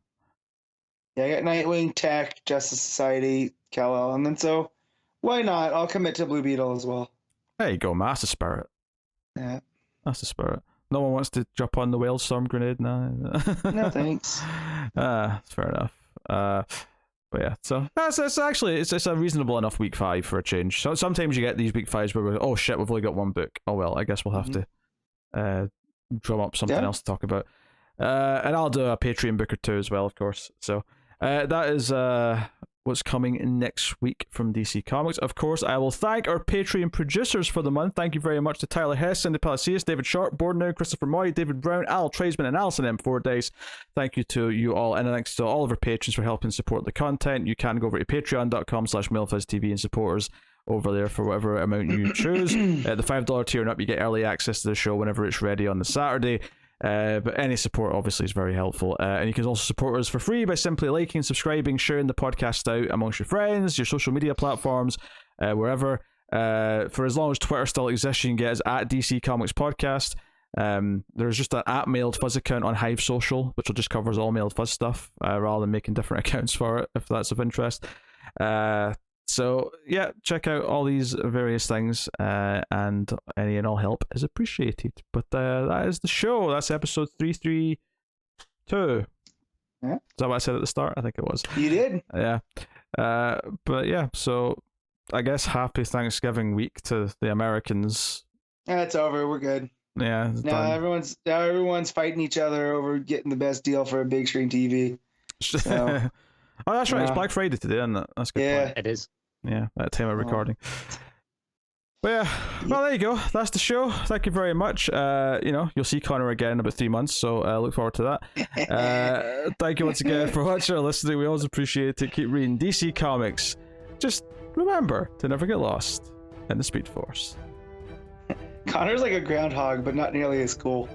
Yeah, I got Nightwing, Tech, Justice Society, Kal-El, and then so why not? I'll commit to Blue Beetle as well. There you go, Master Spirit. Yeah. That's the spirit. No one wants to jump on the Wildstorm grenade now. No thanks. Fair enough. But yeah, so it's actually it's a reasonable enough week 5 for a change. So sometimes you get these week 5s where we're, oh shit, we've only got one book. Oh well, I guess we'll have to drum up something else to talk about. And I'll do a Patreon book or 2 as well, of course. So that is what's coming next week from DC Comics. Of course, I will thank our Patreon producers for the month. Thank you very much to Tyler Hess, Cindy Palacios, David Sharp, Bordenow, Christopher Moy, David Brown, Al Tradesman, and Alison M4 Days. Thank you to you all, and thanks to all of our patrons for helping support the content. You can go over to patreon.com/MilfizTV and support us over there for whatever amount you choose. At the $5 tier and up, you get early access to the show whenever it's ready on the Saturday. But any support obviously is very helpful, and you can also support us for free by simply liking, subscribing, sharing the podcast out amongst your friends, your social media platforms, wherever. For as long as Twitter still exists, you can get us at DC Comics Podcast. There's just an @Mailed Fuzz account on Hive Social, which will just covers all Mailed Fuzz stuff, rather than making different accounts for it, if that's of interest. So yeah, check out all these various things, and any and all help is appreciated. But that is the show. That's episode 332. Yeah. Is that what I said at the start? I think it was. You did. Yeah. But yeah, so I guess happy Thanksgiving week to the Americans. It's over. We're good. Yeah. Now everyone's fighting each other over getting the best deal for a big screen TV. So, oh, that's right. It's Black Friday today, isn't it? That's a good point. It is. Yeah, at the time of recording. But yeah, well, there you go. That's the show. Thank you very much. You'll see Connor again in about 3 months, so look forward to that. Thank you once again for watching or listening. We always appreciate it. Keep reading DC Comics. Just remember to never get lost in the Speed Force. Connor's like a groundhog, but not nearly as cool.